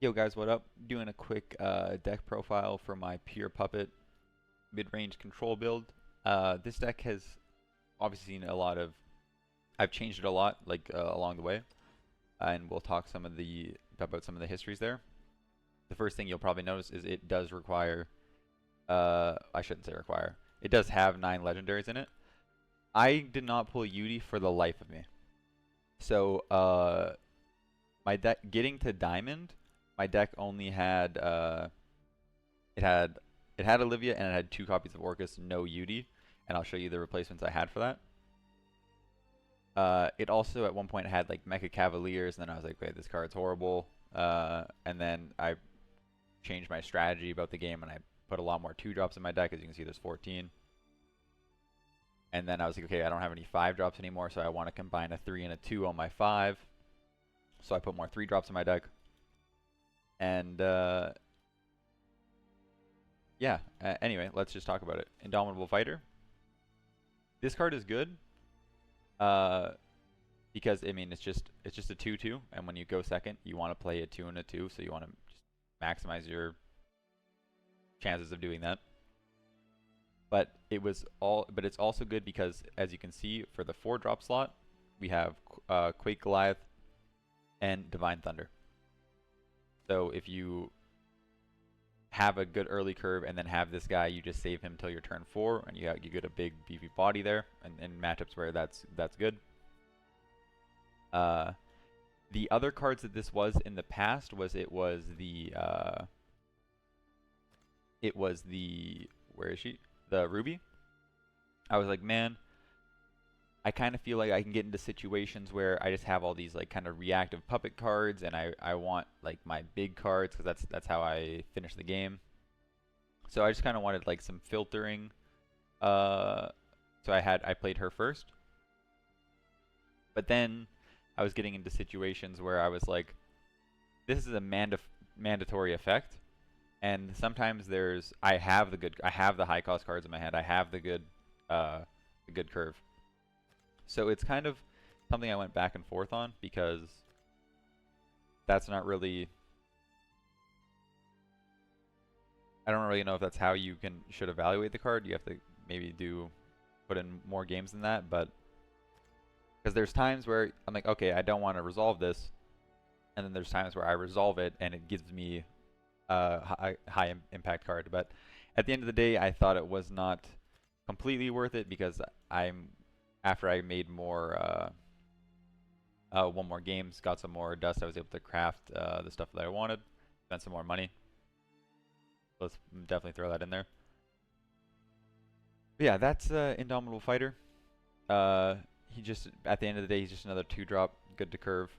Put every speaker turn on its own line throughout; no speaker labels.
Yo guys, what up? Doing a quick deck profile for my Pure Puppet mid-range control build. This deck has obviously seen a lot of. I've changed it a lot, like along the way, and we'll talk about some of the histories there. The first thing you'll probably notice is it does require. I shouldn't say require. It does have 9 legendaries in it. I did not pull Yudi for the life of me. So my deck getting to Diamond. My deck only had it had Olivia and it had 2 copies of Orcus, no Yudi, and I'll show you the replacements I had for that. It also at one point had like Mecha Cavaliers, and then I was like, wait, this card's horrible. And then I changed my strategy about the game, and I put a lot more 2-drops in my deck. As you can see, there's 14. And then I was like, okay, I don't have any 5-drops anymore, so I want to combine a 3 and a 2 on my 5. So I put more 3-drops in my deck. And yeah, anyway, let's just talk about it. Indomitable Fighter. This card is good because I mean it's just a 2/2, and when you go second, you want to play a 2 and a 2, so you want to just maximize your chances of doing that. But it's also good because, as you can see, for the 4-drop slot, we have Quake Goliath and Divine Thunder. So if you have a good early curve and then have this guy, you just save him till your turn 4, and you get a big beefy body there, and in matchups where that's good. The other cards that this was in the past was where is she? The Ruby. I was like, man, I kind of feel like I can get into situations where I just have all these like kind of reactive puppet cards, and I want like my big cards because that's how I finish the game. So I just kind of wanted like some filtering. So I played her first, but then I was getting into situations where I was like, this is a mandatory effect, and sometimes I have the high cost cards in my hand. I have the good curve. So it's kind of something I went back and forth on because that's not really. I don't really know if that's how you should evaluate the card. You have to maybe put in more games than that, but because there's times where I'm like, okay, I don't want to resolve this, and then there's times where I resolve it and it gives me a high impact card. But at the end of the day, I thought it was not completely worth it because after I made more, one more games, got some more dust, I was able to craft the stuff that I wanted, spend some more money. Let's definitely throw that in there. But yeah, that's Indomitable Fighter. He just, at the end of the day, he's just another 2-drop, good to curve.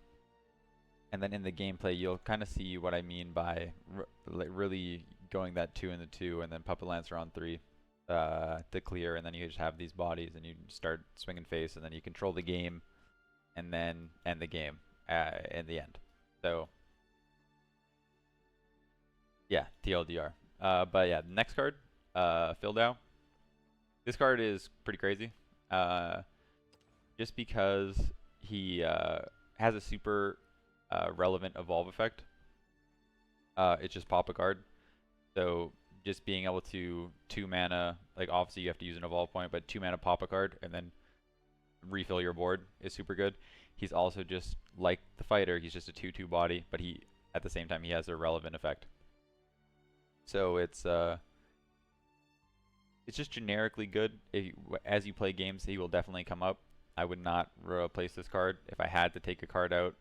And then in the gameplay, you'll kind of see what I mean by really going that 2 and the 2, and then Puppet Lancer on 3. To clear, and then you just have these bodies, and you start swinging face, and then you control the game, and then end the game in the end. So yeah, TLDR. But yeah, next card, Fildau. This card is pretty crazy, just because he has a super relevant evolve effect. It's just pop a card, so just being able to 2 mana, like obviously you have to use an evolve point, but 2 mana pop a card and then refill your board is super good. He's also just like the fighter, he's just a 2/2 body, but at the same time he has a relevant effect. So it's just generically good. As you play games, he will definitely come up. I would not replace this card if I had to take a card out,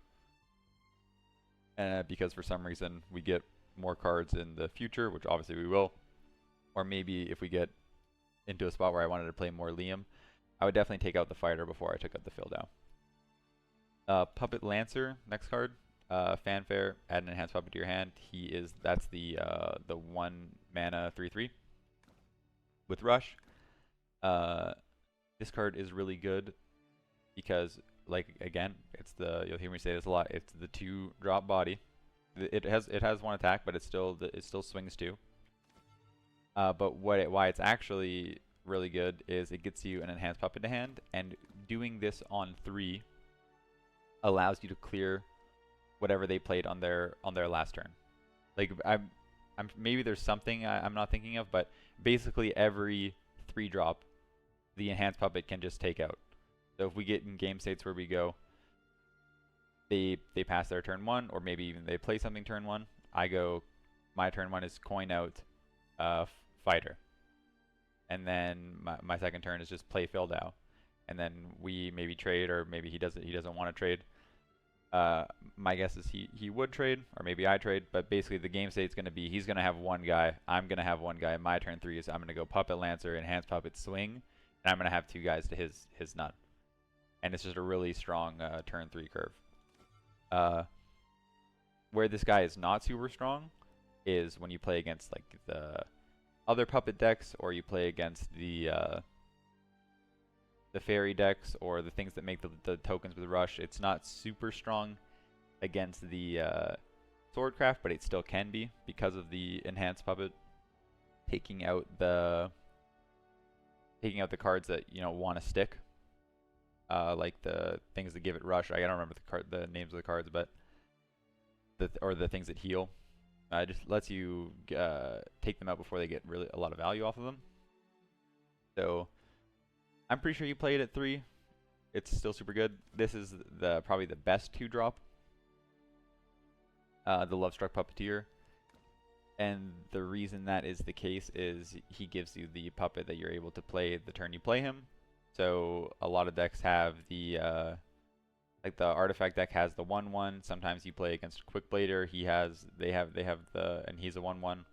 because for some reason we get more cards in the future, which obviously we will, or maybe if we get into a spot where I wanted to play more Liam, I would definitely take out the fighter before I took out the Fildau. Puppet Lancer, next card, Fanfare, add an enhanced puppet to your hand. That's the 1 mana 3/3 with Rush. This card is really good because, like, again, you'll hear me say this a lot, it's the 2-drop body. It has 1 attack, but it still swings 2. But why it's actually really good is it gets you an enhanced puppet to hand, and doing this on 3 allows you to clear whatever they played on their last turn. Like I'm maybe there's something I'm not thinking of, but basically every 3-drop, the enhanced puppet can just take out. So if we get in game states where we go, they pass their turn 1, or maybe even they play something turn 1. I go, my turn 1 is coin out fighter, and then my second turn is just play Phil Dow, and then we maybe trade, or maybe he doesn't want to trade. My guess is he would trade, or maybe I trade, but basically the game state's going to be he's going to have one guy, I'm going to have one guy. My turn 3 is I'm going to go Puppet Lancer, Enhanced Puppet Swing, and I'm going to have 2 guys to his none. And it's just a really strong turn 3 curve. Where this guy is not super strong is when you play against like the other puppet decks, or you play against the fairy decks, or the things that make the tokens with rush. It's not super strong against the Swordcraft, but it still can be because of the enhanced puppet taking out the cards that want to stick, like the things that give it rush. I don't remember the names of the cards, but the things that heal. It just lets you take them out before they get really a lot of value off of them. So I'm pretty sure you play it at 3. It's still super good. This is probably the best 2-drop. The Lovestruck Puppeteer. And the reason that is the case is he gives you the puppet that you're able to play the turn you play him. So a lot of decks have the like the artifact deck has the 1/1. Sometimes you play against Quickblader. They have and he's a 1/1.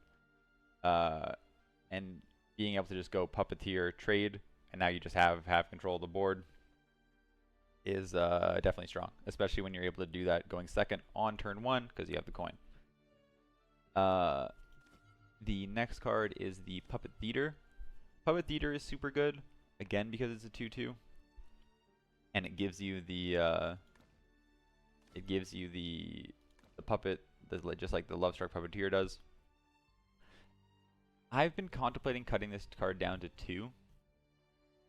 And being able to just go Puppeteer, trade, and now you just have control of the board is definitely strong, especially when you're able to do that going second on turn 1 because you have the coin. The next card is the Puppet Theater. Puppet Theater is super good, again because it's a 2/2, and it gives you the puppet just like the Lovestruck Puppeteer does. I've been contemplating cutting this card down to 2,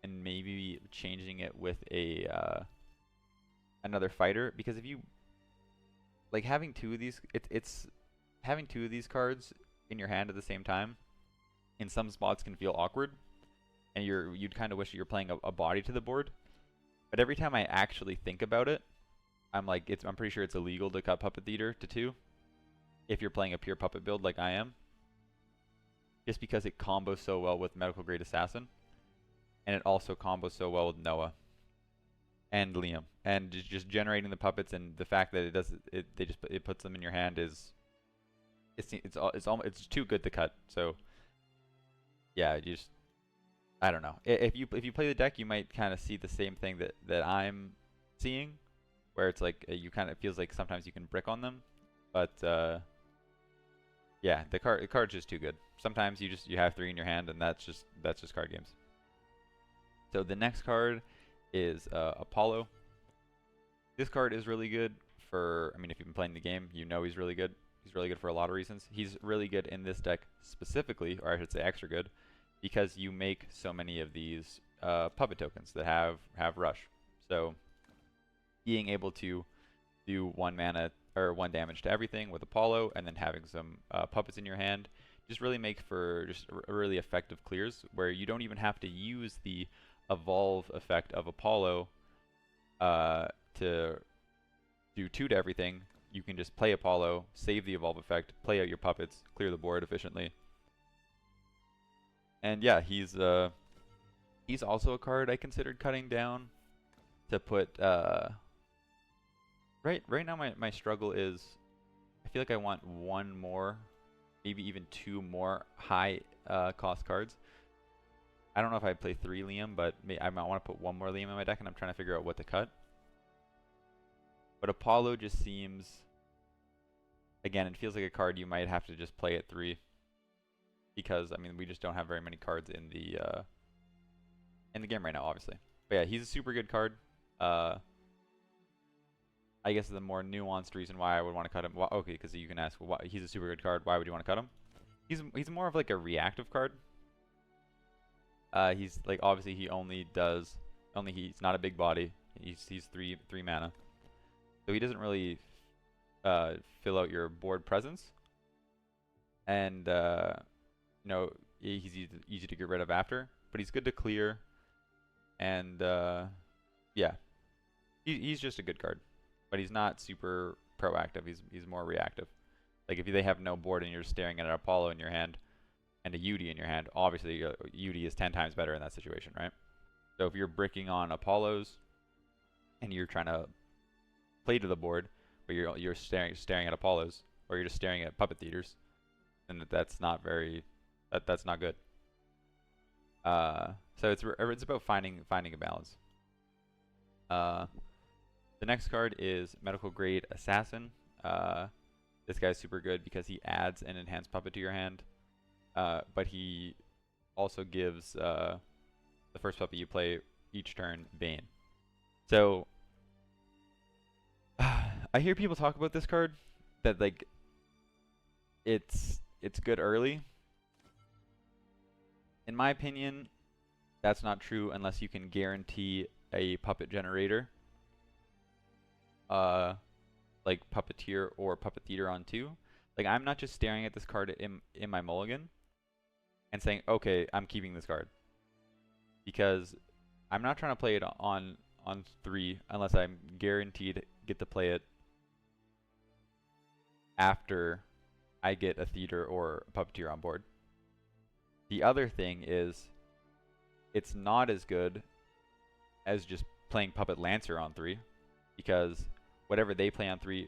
and maybe changing it with a another fighter, because if you like having 2 of these, it's having 2 of these cards in your hand at the same time in some spots can feel awkward, and you'd kind of wish you're playing a body to the board. But every time I actually think about it, I'm pretty sure it's illegal to cut Puppet Theater to 2 if you're playing a pure puppet build like I am, just because it combos so well with Medical Grade Assassin, and it also combos so well with Noah and Liam, and just generating the puppets, and the fact that it puts them in your hand is it's too good to cut. So yeah, I don't know. If you play the deck, you might kind of see the same thing that I'm seeing, where it's like you kind of feels like sometimes you can brick on them, but yeah, the card's just too good. Sometimes you have 3 in your hand, and that's just card games. So the next card is Apollo. This card is really good for, I mean, if you've been playing the game, you know he's really good. He's really good for a lot of reasons. He's really good in this deck specifically, or I should say extra good, because you make so many of these puppet tokens that have rush. So being able to do 1 mana or 1 damage to everything with Apollo, and then having some puppets in your hand, just really make for just really effective clears, where you don't even have to use the evolve effect of Apollo to do 2 to everything. You can just play Apollo, save the evolve effect, play out your puppets, clear the board efficiently. And yeah, he's also a card I considered cutting down to put. Right now my struggle is I feel like I want 1 more, maybe even 2 more high cost cards. I don't know if I play 3 Liam, but I might want to put 1 more Liam in my deck, and I'm trying to figure out what to cut. But Apollo just seems, again, it feels like a card you might have to just play at 3, because I mean we just don't have very many cards in the game right now, obviously. But yeah, he's a super good card. I guess the more nuanced reason why I would want to cut him. Well, okay, because you can ask, well, he's a super good card. Why would you want to cut him? He's more of like a reactive card. He's like, obviously he's not a big body. He's 3 mana, so he doesn't really fill out your board presence. and you know, he's easy to get rid of after, but he's good to clear, and yeah, he's just a good card, but he's not super proactive. He's more reactive. Like if they have no board and you're staring at an Apollo in your hand and a UD in your hand, obviously UD is 10 times better in that situation, right? So if you're bricking on Apollos and you're trying to play to the board, but you're staring at Apollos, or you're just staring at puppet theaters, then that's not very that's not good. So it's about finding a balance. The next card is Medical Grade Assassin. This guy's super good because he adds an enhanced puppet to your hand, but he also gives the first puppet you play each turn Bane. So I hear people talk about this card that like it's good early. In my opinion, that's not true unless you can guarantee a puppet generator, like Puppeteer or Puppet Theater on 2. Like I'm not just staring at this card in my mulligan and saying, okay, I'm keeping this card, because I'm not trying to play it on 3 unless I'm guaranteed get to play it after I get a theater or a puppeteer on board. The other thing is, it's not as good as just playing Puppet Lancer on 3, because whatever they play on 3,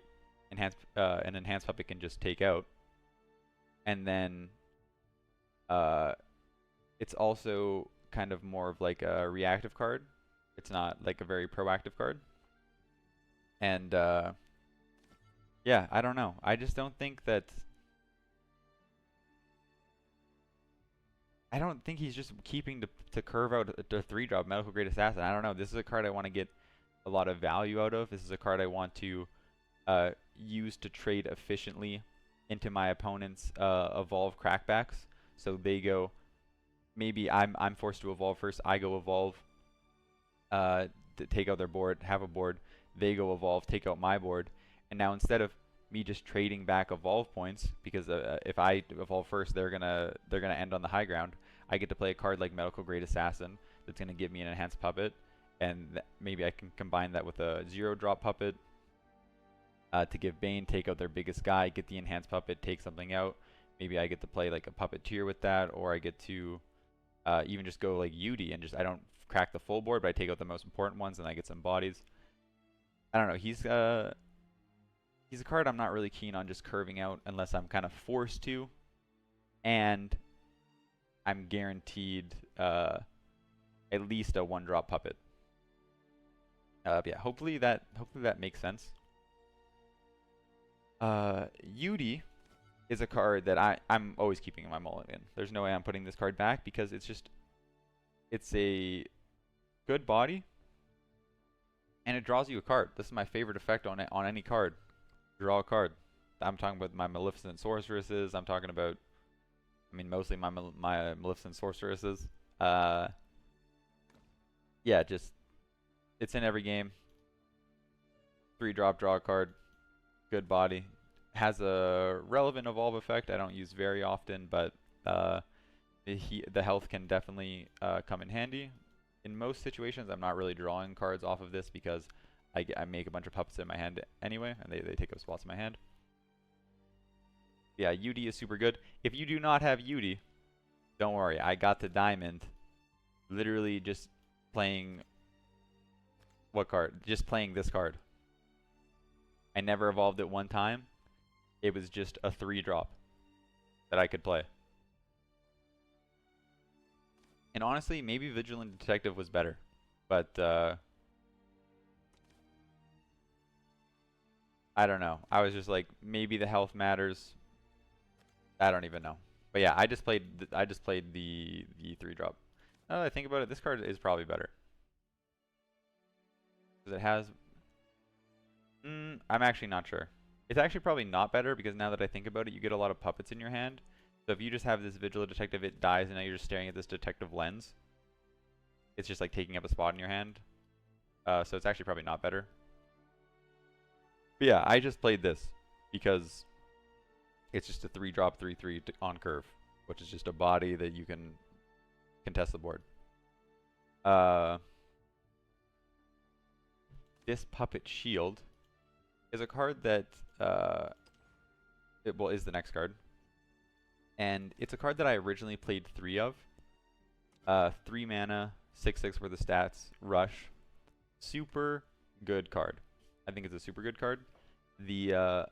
an enhanced puppet can just take out. And then it's also kind of more of like a reactive card. It's not like a very proactive card. And yeah, I don't know. I just don't think that... I don't think he's just keeping to curve out a 3-drop Medical Grade Assassin. I don't know. This is a card I want to get a lot of value out of. This is a card I want to use to trade efficiently into my opponent's evolve crackbacks. So they go, maybe I'm forced to evolve first. I go evolve, to take out their board, have a board. They go evolve, take out my board. And now instead of me just trading back evolve points, because if I evolve first, they're gonna end on the high ground. I get to play a card like Medical Grade Assassin that's gonna give me an enhanced puppet, and maybe I can combine that with a 0-drop puppet to give Bane, take out their biggest guy, get the enhanced puppet, take something out. Maybe I get to play like a puppeteer with that, or I get to even just go like UD and just I don't crack the full board, but I take out the most important ones and I get some bodies. I don't know. He's a card I'm not really keen on just curving out unless I'm kind of forced to, and I'm guaranteed at least a 1-drop puppet. Yeah, hopefully that makes sense. UD is a card that I'm always keeping in my mulligan. There's no way I'm putting this card back, because it's a good body and it draws you a card. This is my favorite effect on any card. Draw a card. I'm talking about my Maleficent Sorceresses. I'm talking about, I mean, mostly my Maleficent Sorceresses. Yeah, just, it's in every game. 3-drop, draw a card. Good body. Has a relevant evolve effect I don't use very often, but the health can definitely come in handy. In most situations, I'm not really drawing cards off of this because I make a bunch of puppets in my hand anyway, and they take up spots in my hand. Yeah, UD is super good. If you do not have UD, don't worry. I got the diamond literally just playing... What card? Just playing this card. I never evolved it one time. It was just a 3-drop that I could play. And honestly, maybe Vigilant Detective was better. But, I don't know. I was just like, maybe the health matters. I don't even know. But yeah, I just played the 3-drop. Now that I think about it, this card is probably better. Because it has... I'm actually not sure. It's actually probably not better, because now that I think about it, you get a lot of puppets in your hand. So if you just have this Vigilant Detective, it dies, and now you're just staring at this detective lens. It's just like taking up a spot in your hand. So it's actually probably not better. But yeah, I just played this because It's just a 3-drop 3/3 on curve, which is just a body that you can contest the board. This Puppet Shield is a card that is the next card, and it's a card that I originally played 3 of. 3 mana, 6/6 worth of stats, rush, super good card. I think it's a super good card. The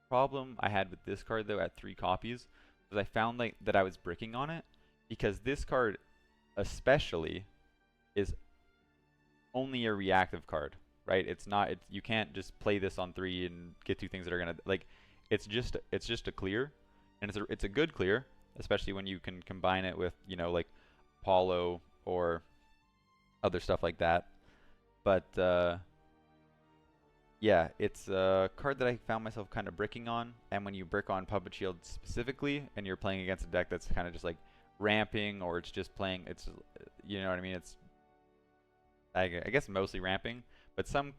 problem I had with this card though at 3 copies was I found like that I was bricking on it, because this card especially is only a reactive card, right? It's not, you can't just play this on 3 and get 2 things that are gonna, like, it's just a clear, and it's a good clear, especially when you can combine it with, you know, like Apollo or other stuff like that. But yeah, it's a card that I found myself kind of bricking on, and when you brick on Puppet Shield specifically, and you're playing against a deck that's kind of just like ramping, or it's just playing, it's, you know what I mean, it's, I guess mostly ramping, but some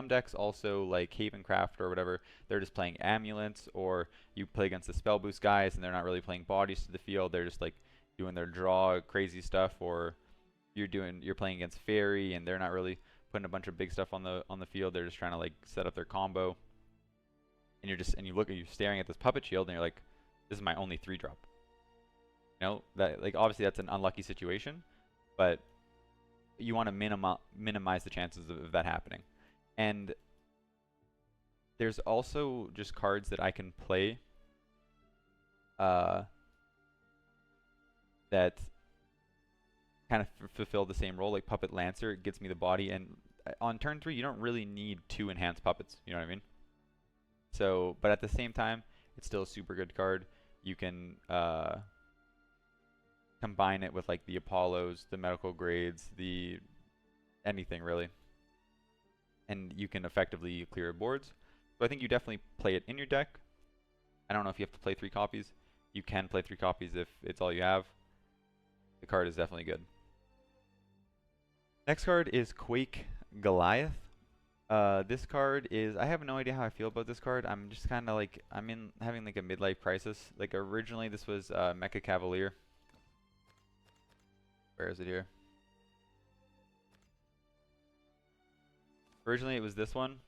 decks also, like Havencraft or whatever, they're just playing Ambulance, or you play against the Spell Boost guys and they're not really playing bodies to the field, they're just like doing their draw crazy stuff, or you're playing against Fairy and they're not really putting a bunch of big stuff on the field, they're just trying to like set up their combo, and you're staring at this Puppet Shield and you're like, this is my only 3-drop. You know, that, like, obviously that's an unlucky situation, but you want to minimize the chances of that happening. And there's also just cards that I can play that kind of fulfill the same role. Like Puppet Lancer, it gets me the body, and on turn 3 you don't really need 2 enhanced puppets, you know what I mean? So, but at the same time, it's still a super good card. You can combine it with like the Apollos, the medical grades, the anything really, and you can effectively clear boards. So I think you definitely play it in your deck. I don't know if you have to play 3 copies. You can play 3 copies if it's all you have. The card is definitely good. Next card is Quake Goliath. This card is, I have no idea how I feel about this card. I'm just kind of like, having like a midlife crisis. Like originally this was Mecha Cavalier. Where is it here? Originally it was this one.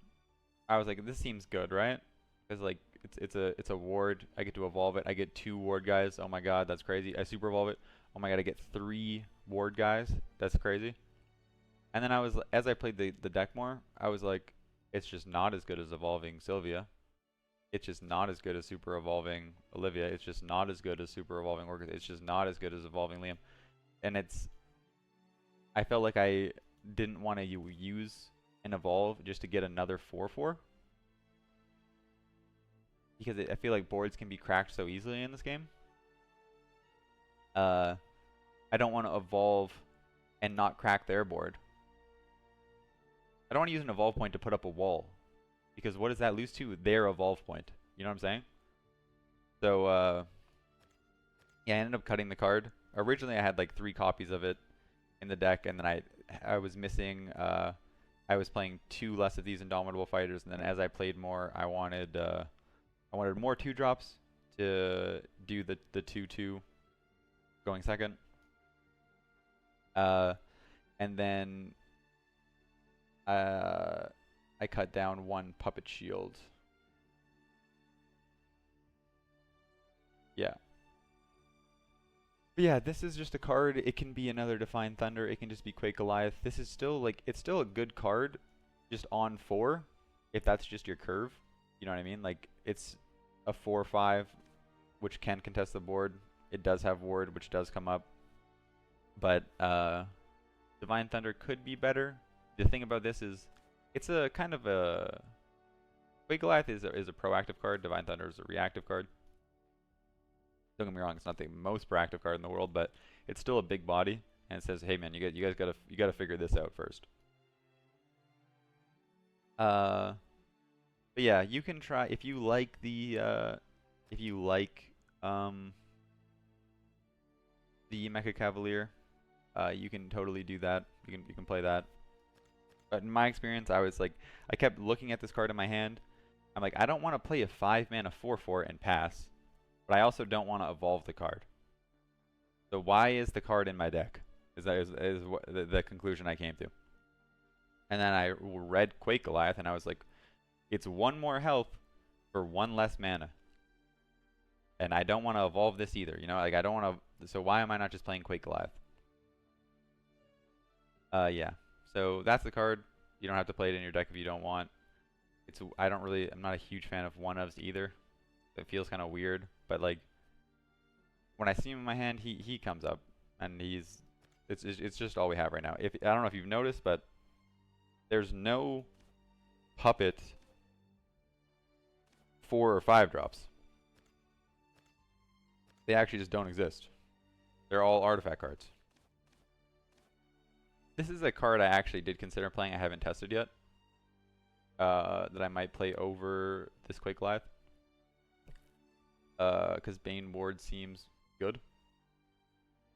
I was like, this seems good, right? Because like it's a ward. I get to evolve it. I get 2 ward guys. Oh my god, that's crazy. I super evolve it. Oh my god, I get 3 ward guys. That's crazy. And then as I played the deck more, I was like, it's just not as good as evolving Sylvia. It's just not as good as super evolving Olivia. It's just not as good as super evolving Orchid. It's just not as good as evolving Liam. And I felt like I didn't want to use and evolve just to get another 4/4, because I feel like boards can be cracked so easily in this game. I don't want to evolve and not crack their board. I don't want to use an evolve point to put up a wall, because what does that lose to? Their evolve point. You know what I'm saying? So yeah, I ended up cutting the card. Originally I had like 3 copies of it in the deck, and then I was missing, I was playing 2 less of these Indomitable Fighters, and then as I played more, I wanted more 2-drops to do the 2/2 going second. And then I cut down 1 Puppet Shield. Yeah. But yeah, this is just a card. It can be another Divine Thunder. It can just be Quake Goliath. This is still like, it's still a good card, just on 4, if that's just your curve. You know what I mean? Like, it's a 4/5, which can contest the board. It does have ward, which does come up. But Divine Thunder could be better. The thing about this is, it's a kind of a, Quake Goliath is a proactive card. Divine Thunder is a reactive card. Don't get me wrong, it's not the most proactive card in the world, but it's still a big body, and it says, hey man, you guys gotta figure this out first. But yeah, you can try if you like the Mecha Cavalier, you can totally do that. You can play that. But in my experience, I was like, I kept looking at this card in my hand, I'm like, I don't want to play a 5-mana 4/4 and pass, but I also don't want to evolve the card. So why is the card in my deck? Is what the conclusion I came to. And then I read Quake Goliath, and I was like, it's 1 more health for 1 less mana. And I don't want to evolve this either, you know? Like, I don't want to... So why am I not just playing Quake Goliath? Yeah. So that's the card. You don't have to play it in your deck if you don't want. I'm not a huge fan of 1-ofs either. It feels kind of weird, but like when I see him in my hand, he comes up, and it's just all we have right now. I don't know if you've noticed, but there's no puppet 4 or 5 drops. They actually just don't exist. They're all artifact cards. This is a card I actually did consider playing. I haven't tested yet. That I might play over this Quake Goliath. Because Bane Ward seems good.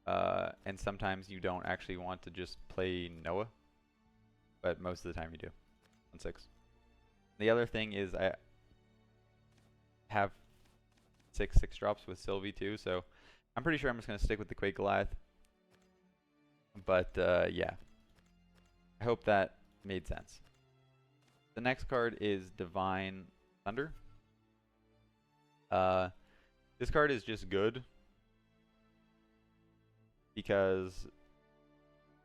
And sometimes you don't actually want to just play Noah. But most of the time you do. On 6. The other thing is I have 6 drops with Sylvie too, so I'm pretty sure I'm just going to stick with the Quake Goliath. But yeah. I hope that made sense. The next card is Divine Thunder. This card is just good because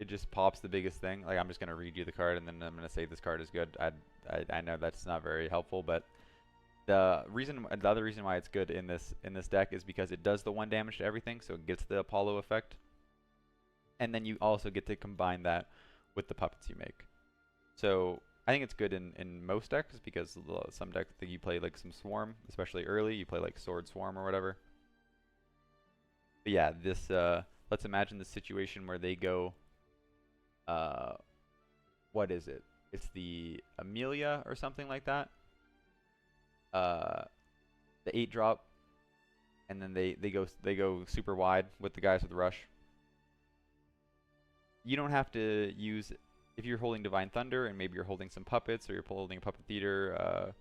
it just pops the biggest thing. Like, I'm just gonna read you the card and then I'm gonna say this card is good. I know that's not very helpful, but the other reason why it's good in this deck is because it does the 1 damage to everything, so it gets the Apollo effect, and then you also get to combine that with the puppets you make. So I think it's good in most decks because some decks that you play like some Swarm, especially early, you play like Sword Swarm or whatever. But yeah, this let's imagine the situation where they go, what is it? It's the Amelia or something like that. The 8-drop, and then they go super wide with the guys with Rush. You don't have to use, if you're holding Divine Thunder and maybe you're holding some puppets, or you're holding a Puppet Theater,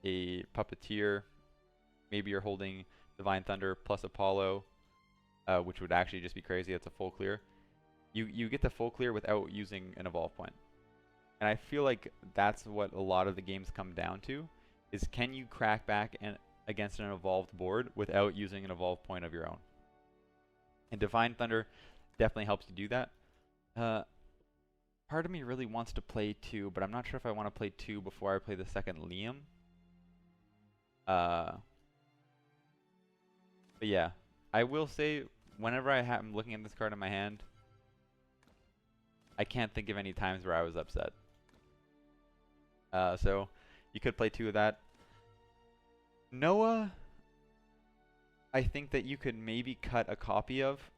a Puppeteer, maybe you're holding Divine Thunder plus Apollo, which would actually just be crazy. That's a full clear. You get the full clear without using an evolve point. And I feel like that's what a lot of the games come down to, is can you crack back against an evolved board without using an evolve point of your own? And Divine Thunder definitely helps you do that. Part of me really wants to play 2, but I'm not sure if I want to play 2 before I play the second Liam. But yeah, I will say, whenever I'm looking at this card in my hand, I can't think of any times where I was upset. So you could play 2 of that. Noah, I think that you could maybe cut a copy of.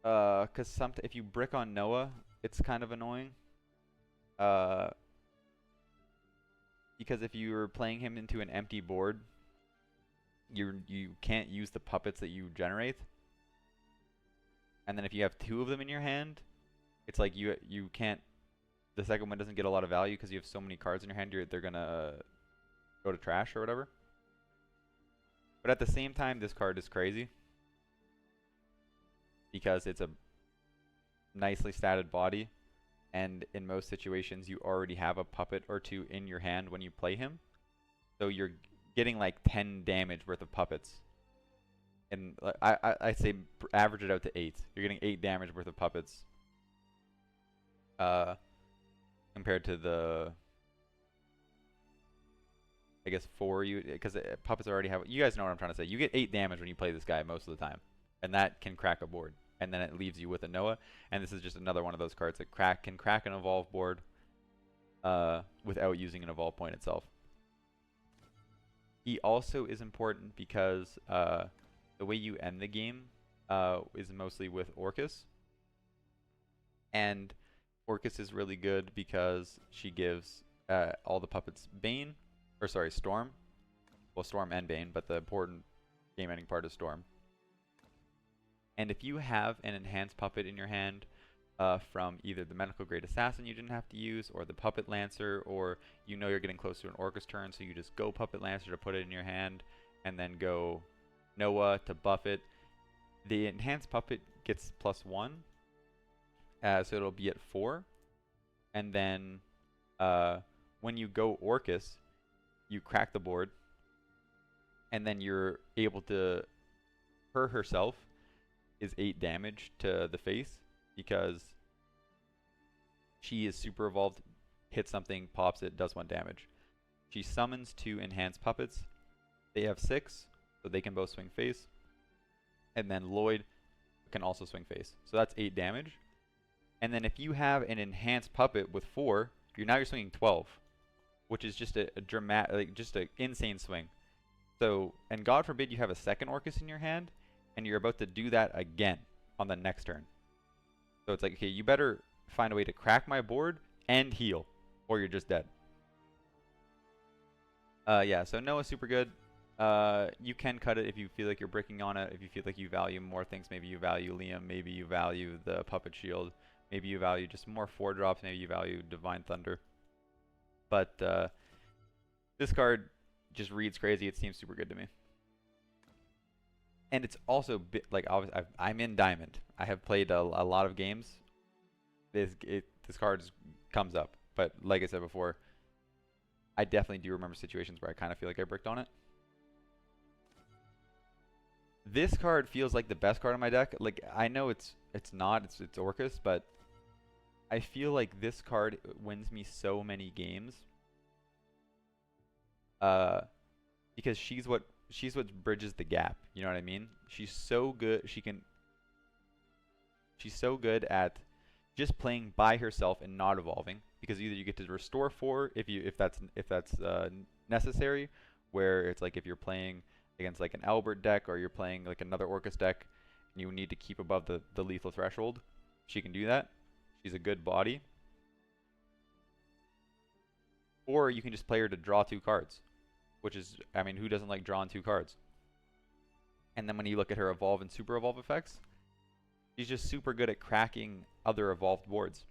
Because if you brick on Noah, it's kind of annoying. Because if you're playing him into an empty board, you can't use the puppets that you generate. And then if you have 2 of them in your hand, it's like you can't. The second one doesn't get a lot of value because you have so many cards in your hand. They're gonna go to trash or whatever. But at the same time, this card is crazy because it's a nicely statted body, and in most situations you already have a puppet or 2 in your hand when you play him, so you're getting like 10 damage worth of puppets, and I say average it out to 8. You're getting 8 damage worth of puppets, compared to the, I guess 4, because puppets already have, you guys know what I'm trying to say. You get 8 damage when you play this guy most of the time, and that can crack a board. And then it leaves you with a Noah, and this is just another one of those cards that can crack an evolve board without using an evolve point itself. He also is important because the way you end the game is mostly with Orcus, and Orcus is really good because she gives all the puppets Bane, or sorry, Storm. Well, Storm and Bane, but the important game-ending part is Storm. And if you have an enhanced puppet in your hand, from either the medical grade assassin you didn't have to use, or the puppet lancer, or you know you're getting close to an Orcus turn, so you just go puppet lancer to put it in your hand, and then go Noah to buff it. The enhanced puppet gets +1, so it'll be at 4, and then when you go Orcus, you crack the board, and then you're able to, her herself is 8 damage to the face, because she is super evolved, hits something, pops it, does 1 damage. She summons 2 enhanced puppets. They have 6, so they can both swing face. And then Lloyd can also swing face. So that's 8 damage. And then if you have an enhanced puppet with 4, you're swinging 12, which is just a dramatic, like just an insane swing. So, and God forbid you have a second Orcus in your hand, and you're about to do that again on the next turn. So it's like, okay, you better find a way to crack my board and heal, or you're just dead. Yeah, so Noah's super good. You can cut it if you feel like you're bricking on it, if you feel like you value more things. Maybe you value Liam, maybe you value the Puppet Shield, maybe you value just more 4-drops, maybe you value Divine Thunder. But this card just reads crazy. It seems super good to me. And it's also, like, obviously, I'm in Diamond. I have played a lot of games. This card comes up. But like I said before, I definitely do remember situations where I kind of feel like I bricked on it. This card feels like the best card in my deck. Like, I know it's not. It's Orcus, but I feel like this card wins me so many games. Because she's what bridges the gap. You know what I mean? She's so good. She's so good at just playing by herself and not evolving, because either you get to restore 4 if that's necessary, where it's like if you're playing against like an Albert deck, or you're playing like another Orcus deck and you need to keep above the lethal threshold, she can do that. She's a good body. Or you can just play her to draw 2 cards, which is, I mean, who doesn't like drawing 2 cards? And then when you look at her evolve and super evolve effects, she's just super good at cracking other evolved boards.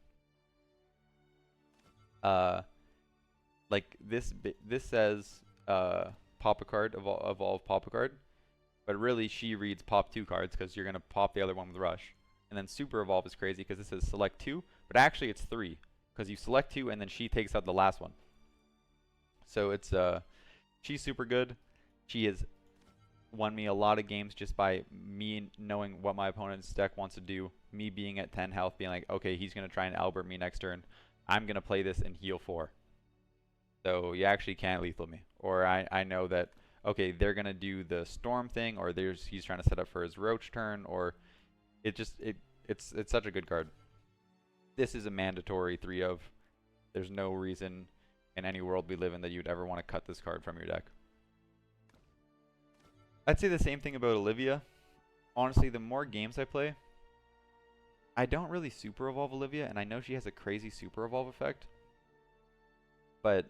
Like this says pop a card, evolve pop a card, but really she reads pop 2 cards, because you're gonna pop the other one with rush. And then super evolve is crazy because this says select 2, but actually it's 3, because you select 2 and then she takes out the last one. So it's she's super good. She has won me a lot of games just by me knowing what my opponent's deck wants to do. Me being at 10 health, being like, okay, he's going to try and Albert me next turn. I'm going to play this and heal 4. So you actually can't lethal me. Or I know that, okay, they're going to do the storm thing, or he's trying to set up for his roach turn, or it's such a good card. This is a mandatory 3 of. There's no reason in any world we live in that you'd ever want to cut this card from your deck. I'd say the same thing about Olivia. Honestly, the more games I play, I don't really super evolve Olivia, and I know she has a crazy super evolve effect, but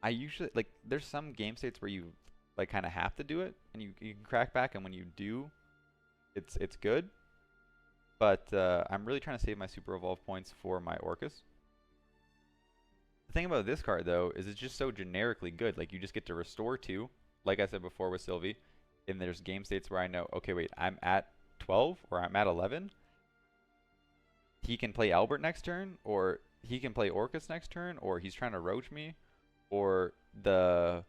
I usually, like, there's some game states where you like kind of have to do it, and you can crack back, and when you do, it's good. But I'm really trying to save my super evolve points for my Orcus. The thing about this card, though, is it's just so generically good. Like, you just get to restore 2, like I said before with Sylvie, and there's game states where I know, okay, wait, I'm at 12 or I'm at 11. He can play Albert next turn, or he can play Orcus next turn, or he's trying to roach me, or the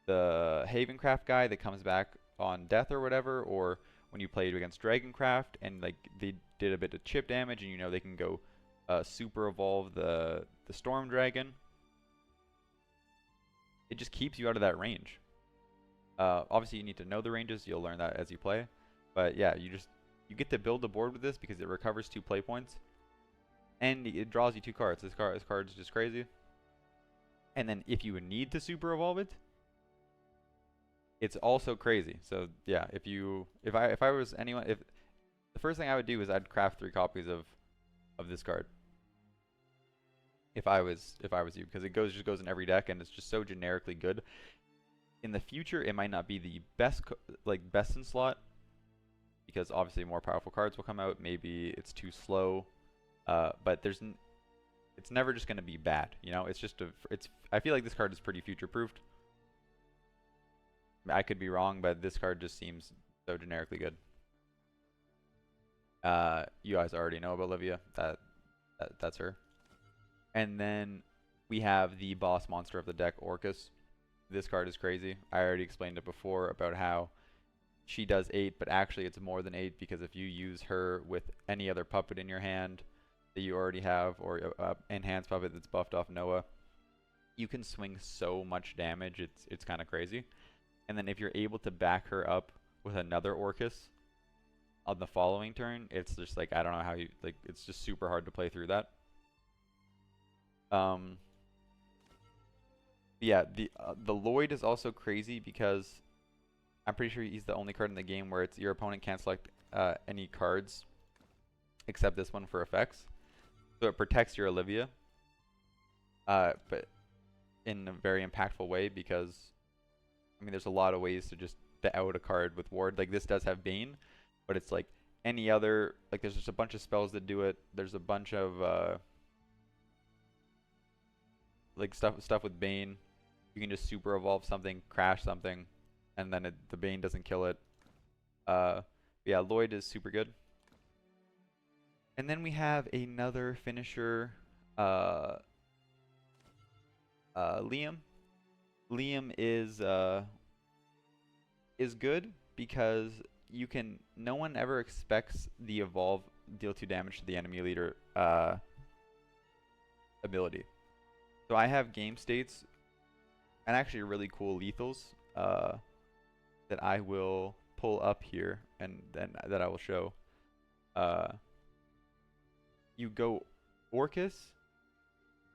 Havencraft guy that comes back on death or whatever, or when you played against Dragoncraft and like they did a bit of chip damage, and you know they can go super evolve the Storm Dragon. It just keeps you out of that range. Obviously, you need to know the ranges. You'll learn that as you play. But yeah, you get to build a board with this because it recovers 2 play points, and it draws you 2 cards. This card is just crazy. And then if you need to super evolve it, it's also crazy. So yeah, if I was anyone, if the first thing I would do is I'd craft 3 copies of this card. If I was you, because it just goes in every deck, and it's just so generically good. In the future, it might not be the best best in slot, because obviously more powerful cards will come out. Maybe it's too slow, but it's never just going to be bad. You know, it's just I feel like this card is pretty future-proofed. I could be wrong, but this card just seems so generically good. You guys already know about Olivia. That's her. And then we have the boss monster of the deck, Orcus. This card is crazy. I already explained it before about how she does 8, but actually it's more than 8 because if you use her with any other puppet in your hand that you already have, or enhanced puppet that's buffed off Noah, you can swing so much damage. It's kind of crazy. And then if you're able to back her up with another Orcus on the following turn, it's just like, I don't know how you, like, it's just super hard to play through that. Yeah, the Lloyd is also crazy because I'm pretty sure he's the only card in the game where it's your opponent can't select any cards except this one for effects. So it protects your Olivia, but in a very impactful way because, I mean, there's a lot of ways to just to out a card with Ward. Like, this does have Bane, but it's like any other, like, there's just a bunch of spells that do it. There's a bunch of like stuff with Bane. You can just super evolve something, crash something, and then the Bane doesn't kill it. Yeah, Lloyd is super good. And then we have another finisher, Liam. Liam is good because no one ever expects the evolve deal 2 damage to the enemy leader ability. So I have game states and actually really cool lethals that I will pull up here and then that I will show. You go Orcus.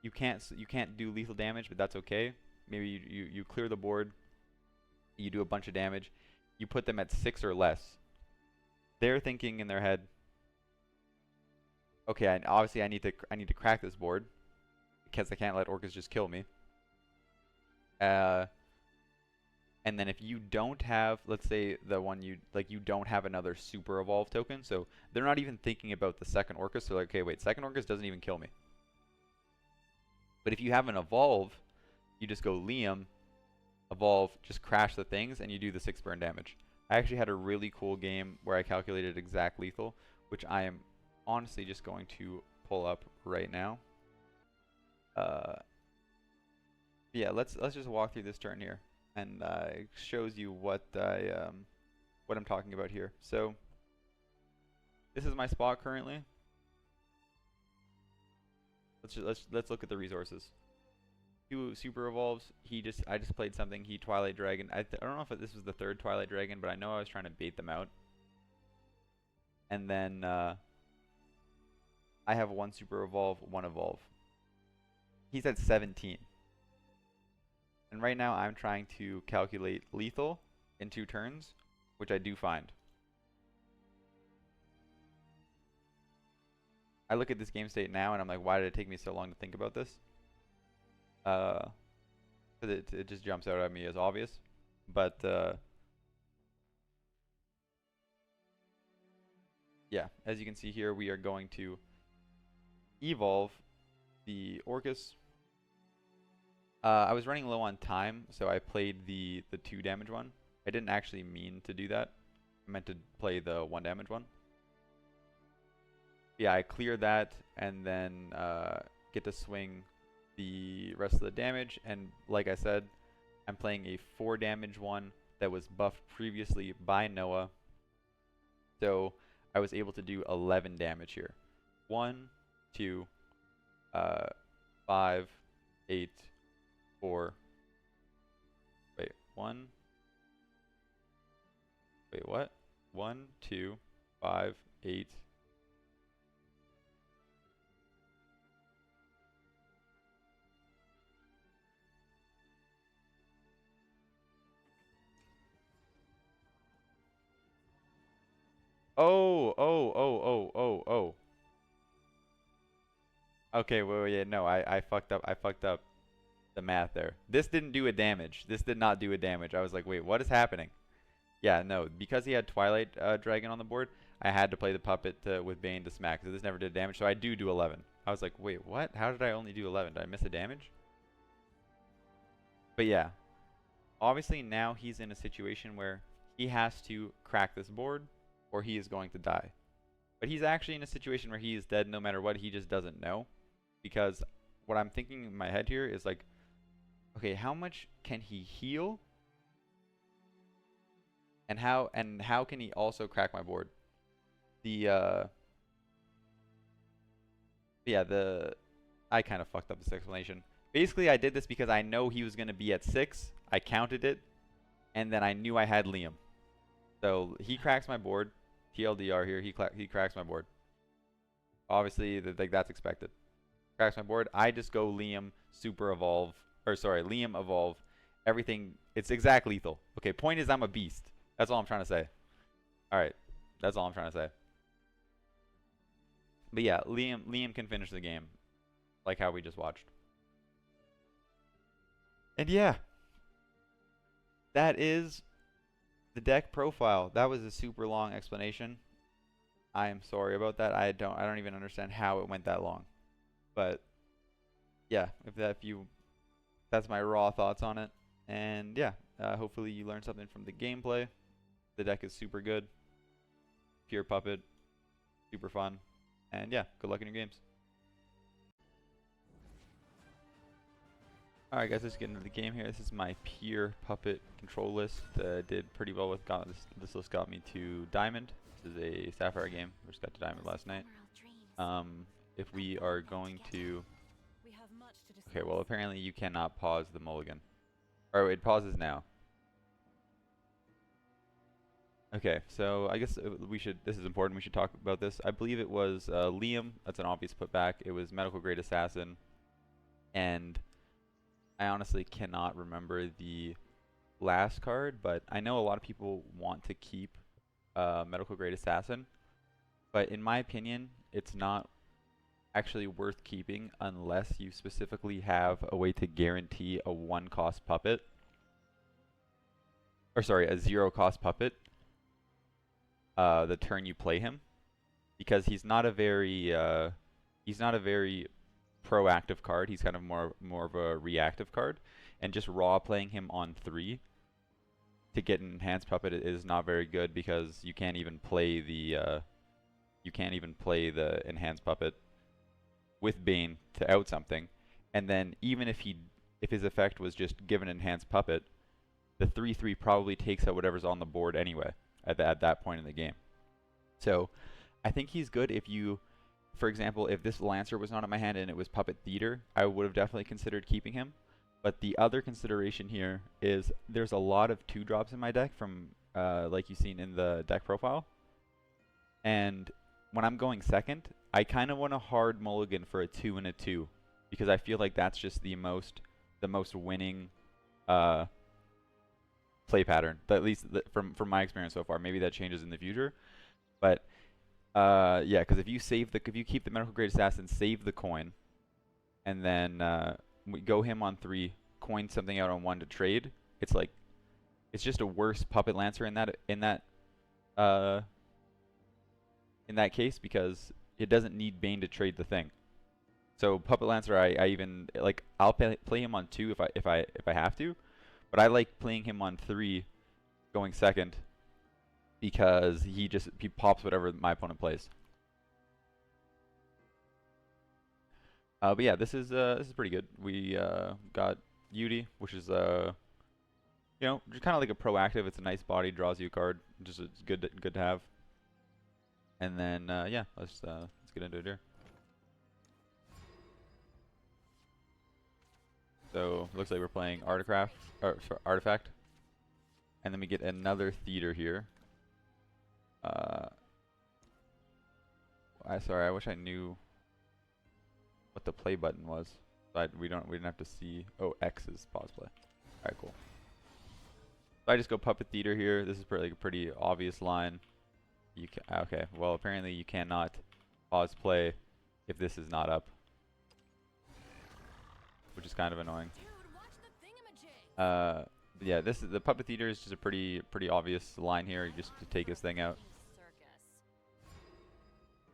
You can't do lethal damage, but that's okay. Maybe you clear the board. You do a bunch of damage. You put them at 6 or less. They're thinking in their head, okay, obviously I need to crack this board because I can't let Orcus just kill me. And then if you don't have, let's say the one you don't have another super evolve token, so they're not even thinking about the second Orcus. They're like, okay, wait, second Orcus doesn't even kill me. But if you have an evolve, you just go Liam, evolve, just crash the things, and you do the 6 burn damage. I actually had a really cool game where I calculated exact lethal, which I am honestly just going to pull up right now. Yeah, let's just walk through this turn here, and it shows you what I'm talking about here. So this is my spot currently. Let's look at the resources. 2 super evolves. I just played something. He Twilight Dragon. I don't know if this was the 3rd Twilight Dragon, but I know I was trying to bait them out. And then I have 1 super evolve, 1 evolve. He's at 17. And right now I'm trying to calculate lethal in 2 turns, which I do find. I look at this game state now and I'm like, why did it take me so long to think about this? Because it just jumps out at me as obvious. But yeah, as you can see here, we are going to evolve the Orcus. I was running low on time, so I played the 2 damage one. I didn't actually mean to do that. I meant to play the 1 damage one. Yeah, I clear that and then get to swing the rest of the damage. And like I said, I'm playing a 4 damage one that was buffed previously by Noah. So I was able to do 11 damage here. 1, 2, 5, 8, 4. Wait, 1. Wait, what? 1, 2, 5, 8. Oh. Okay, wait, yeah, no, I fucked up. I fucked up the math there. This didn't do a damage. This did not do a damage. I was like, wait, what is happening? Yeah, no, because he had Twilight Dragon on the board, I had to play the puppet with Bane to smack. So this never did damage, so I do 11. I was like, wait, what? How did I only do 11? Did I miss a damage? But yeah, obviously now he's in a situation where he has to crack this board or he is going to die. But he's actually in a situation where he is dead no matter what. He just doesn't know. Because what I'm thinking in my head here is like, okay, how much can he heal? And how can he also crack my board? The I kind of fucked up this explanation. Basically, I did this because I know he was going to be at 6. I counted it, and then I knew I had Liam. So he cracks my board. TLDR here, he cracks my board. Obviously, that's expected. Cracks my board. I just go Liam super evolve, or sorry, Liam evolve. Everything, it's exact lethal. Okay, point is I'm a beast. That's all I'm trying to say. All right, that's all I'm trying to say. But yeah, Liam can finish the game, like how we just watched. And yeah, that is the deck profile. That was a super long explanation. I am sorry about that. I don't even understand how it went that long. But yeah, that's my raw thoughts on it. And yeah, hopefully you learned something from the gameplay. The deck is super good. Pure puppet, super fun. And yeah, good luck in your games. Alright guys, let's get into the game here. This is my pure puppet control list. Did pretty well with this list got me to Diamond. This is a Sapphire game. We just got to Diamond last night. If we are going to... Okay, well apparently you cannot pause the mulligan. Or it pauses now. Okay, so I guess this is important, we should talk about this. I believe it was Liam, that's an obvious putback. It was Medical Grade Assassin, and I honestly cannot remember the last card, but I know a lot of people want to keep Medical Grade Assassin, but in my opinion, it's not actually worth keeping unless you specifically have a way to guarantee a 1-cost puppet. Or sorry, a 0-cost puppet. The turn you play him, because he's not a very proactive card. He's kind of more of a reactive card, and just raw playing him on 3 to get an enhanced puppet is not very good, because you can't even play the enhanced puppet with Bane to out something, and then even if his effect was just give an enhanced puppet, the 3/3 probably takes out whatever's on the board anyway at that point in the game. So I think he's good if you, for example, if this Lancer was not in my hand and it was Puppet Theater, I would have definitely considered keeping him. But the other consideration here is there's a lot of 2-drops in my deck from like you've seen in the deck profile. And when I'm going second, I kind of want a hard mulligan for a 2 and a 2, because I feel like that's just the most winning play pattern, at least from my experience so far. Maybe that changes in the future, but yeah, because if you keep the Medical Grade Assassin, save the coin, and then we go him on 3, coin something out on 1 to trade. It's like it's just a worse Puppet Lancer in that case, because it doesn't need Bane to trade the thing. So Puppet Lancer, I even like I'll play him on 2 if I have to. But I like playing him on 3, going second, because he pops whatever my opponent plays. But yeah, this is pretty good. We got Yudi, which is just kind of like a proactive. It's a nice body, draws you a card. Just it's good to have. And then yeah, let's get into it here. So looks like we're playing Artifact, and then we get another Theater here. Sorry, I wish I knew what the play button was. But we didn't have to see. Oh, X is pause play. All right, cool. So I just go Puppet Theater here. This is like a pretty obvious line. Okay, well apparently you cannot pause play if this is not up, which is kind of annoying. Yeah, this is the puppet theater is just a pretty obvious line here, just to take his thing out.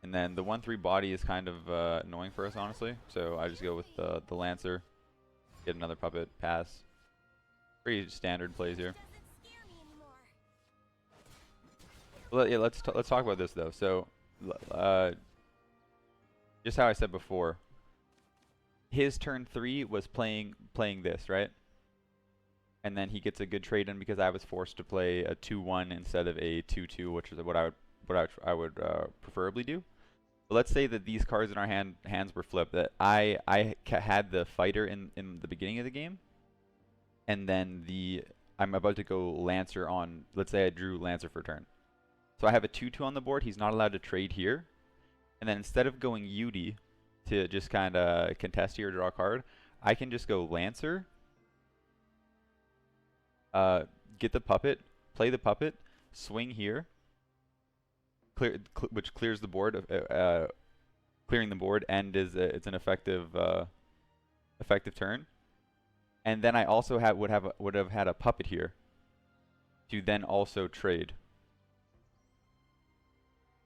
And then the 1/3 body is kind of annoying for us, honestly. So I just go with the Lancer, get another puppet, pass. Pretty standard plays here. Well, yeah, let's talk about this though. So, just how I said before, his turn 3 was playing this, right? And then he gets a good trade in because I was forced to play a 2/1 instead of a 2/2, which is what I would preferably do. But let's say that these cards in our hands were flipped. That I had the fighter in the beginning of the game, and then I'm about to go Lancer on. Let's say I drew Lancer for turn. So I have a 2/2 on the board. He's not allowed to trade here. And then instead of going Yudi to just kind of contest here, draw a card, I can just go Lancer, get the puppet, play the puppet, swing here, which clears the board, clearing the board, and it's an effective turn. And then I also would have had a puppet here to then also trade,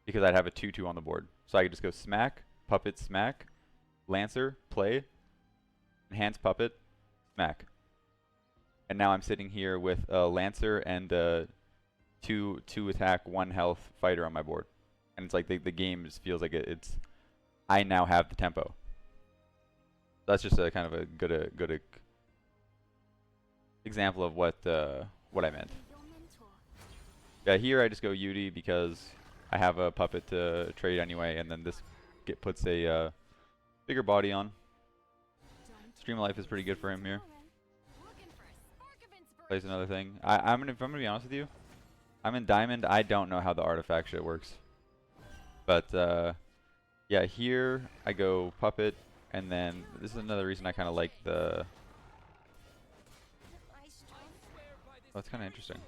because I'd have a 2/2 on the board. So I could just go smack, puppet, smack, Lancer, play, enhance puppet, smack. And now I'm sitting here with a Lancer and a 2 attack, 1 health fighter on my board. And it's like the game just feels like it's I now have the tempo. That's just a kind of a good example of what I meant. Yeah, here I just go Yudi because I have a puppet to trade anyway, and then this puts a bigger body on. Stream Life is pretty good for him here. Plays another thing. If I'm gonna be honest with you, I'm in Diamond. I don't know how the artifact shit works, but yeah, here I go puppet, and then this is another reason I kind of like the. Oh, that's kind of interesting.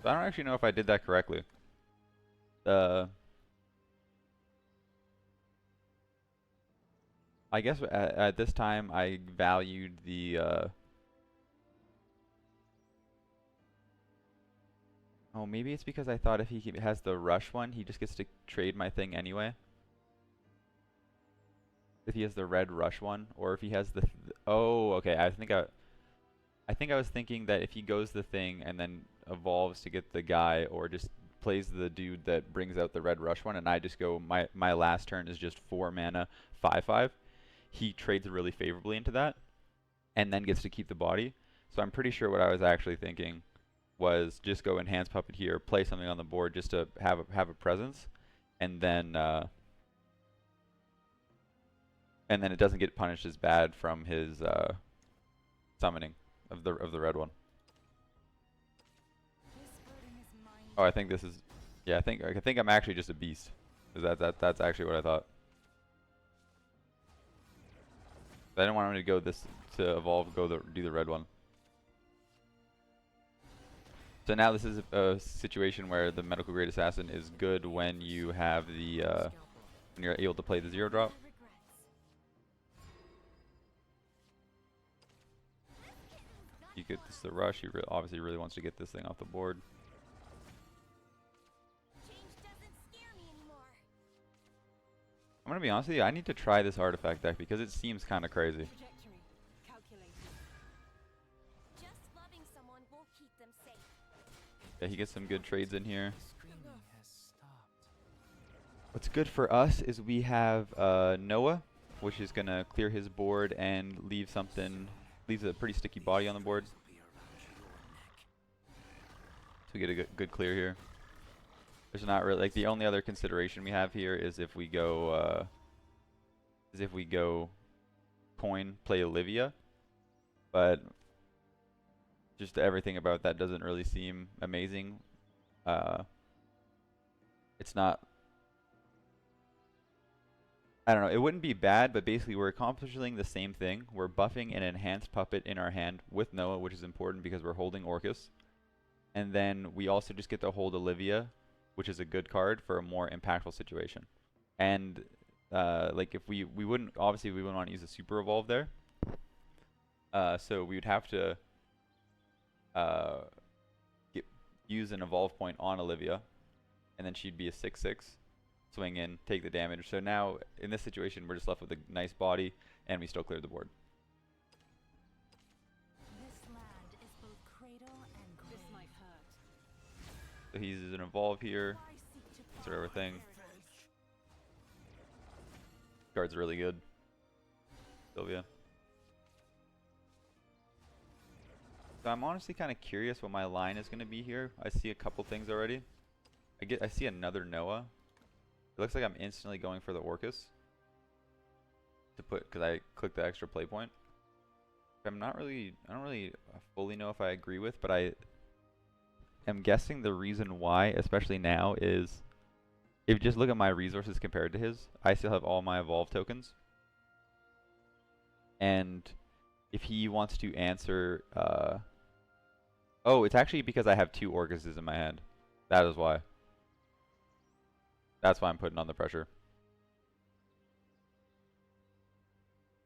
So I don't actually know if I did that correctly. I guess at this time I valued the. Oh, maybe it's because I thought if he has the rush one, he just gets to trade my thing anyway. If he has the red rush one, or if he has the. Oh, okay. I think I was thinking that if he goes the thing and then evolves to get the guy, or just plays the dude that brings out the red rush one, and I just go my last turn is just 4 mana, 5/5. He trades really favorably into that, and then gets to keep the body. So I'm pretty sure what I was actually thinking was just go enhance puppet here, play something on the board just to have a presence, and then it doesn't get punished as bad from his summoning of the red one. Oh, I think this is. Yeah, I think I'm actually just a beast. That's actually what I thought. I didn't want him to go to evolve, do the red one. So now this is a situation where the Medical Grade Assassin is good when you have the when you're able to play the 0-drop. You get this the rush. He obviously really wants to get this thing off the board. I'm gonna be honest with you. I need to try this artifact deck because it seems kind of crazy. Yeah, he gets some good trades in here. What's good for us is we have Noah, which is gonna clear his board and leaves a pretty sticky body on the board. So we get a good clear here. There's not really, like, the only other consideration we have here is if we go coin, play Olivia, but just everything about that doesn't really seem amazing. It's not. I don't know. It wouldn't be bad, but basically we're accomplishing the same thing. We're buffing an enhanced puppet in our hand with Noah, which is important because we're holding Orcus, and then we also just get to hold Olivia, which is a good card for a more impactful situation. And like if we wouldn't want to use a super evolve there. So we would have to uh, use an evolve point on Olivia, and then she'd be a 6/6, swing in, take the damage. So now in this situation, we're just left with a nice body, and we still cleared the board.
This land is both cradle and grave. This might hurt.
So he's an evolve here, sort of everything. Card's really good. Sylvia. So I'm honestly kind of curious what my line is going to be here. I see a couple things already. I see another Noah. It looks like I'm instantly going for the Orcus to put, because I clicked the extra play point. I don't really fully know if I agree with, but I am guessing the reason why, especially now, is if you just look at my resources compared to his, I still have all my evolve tokens. And if he wants to answer, oh, it's actually because I have 2 Orcuses in my hand. That is why. That's why I'm putting on the pressure.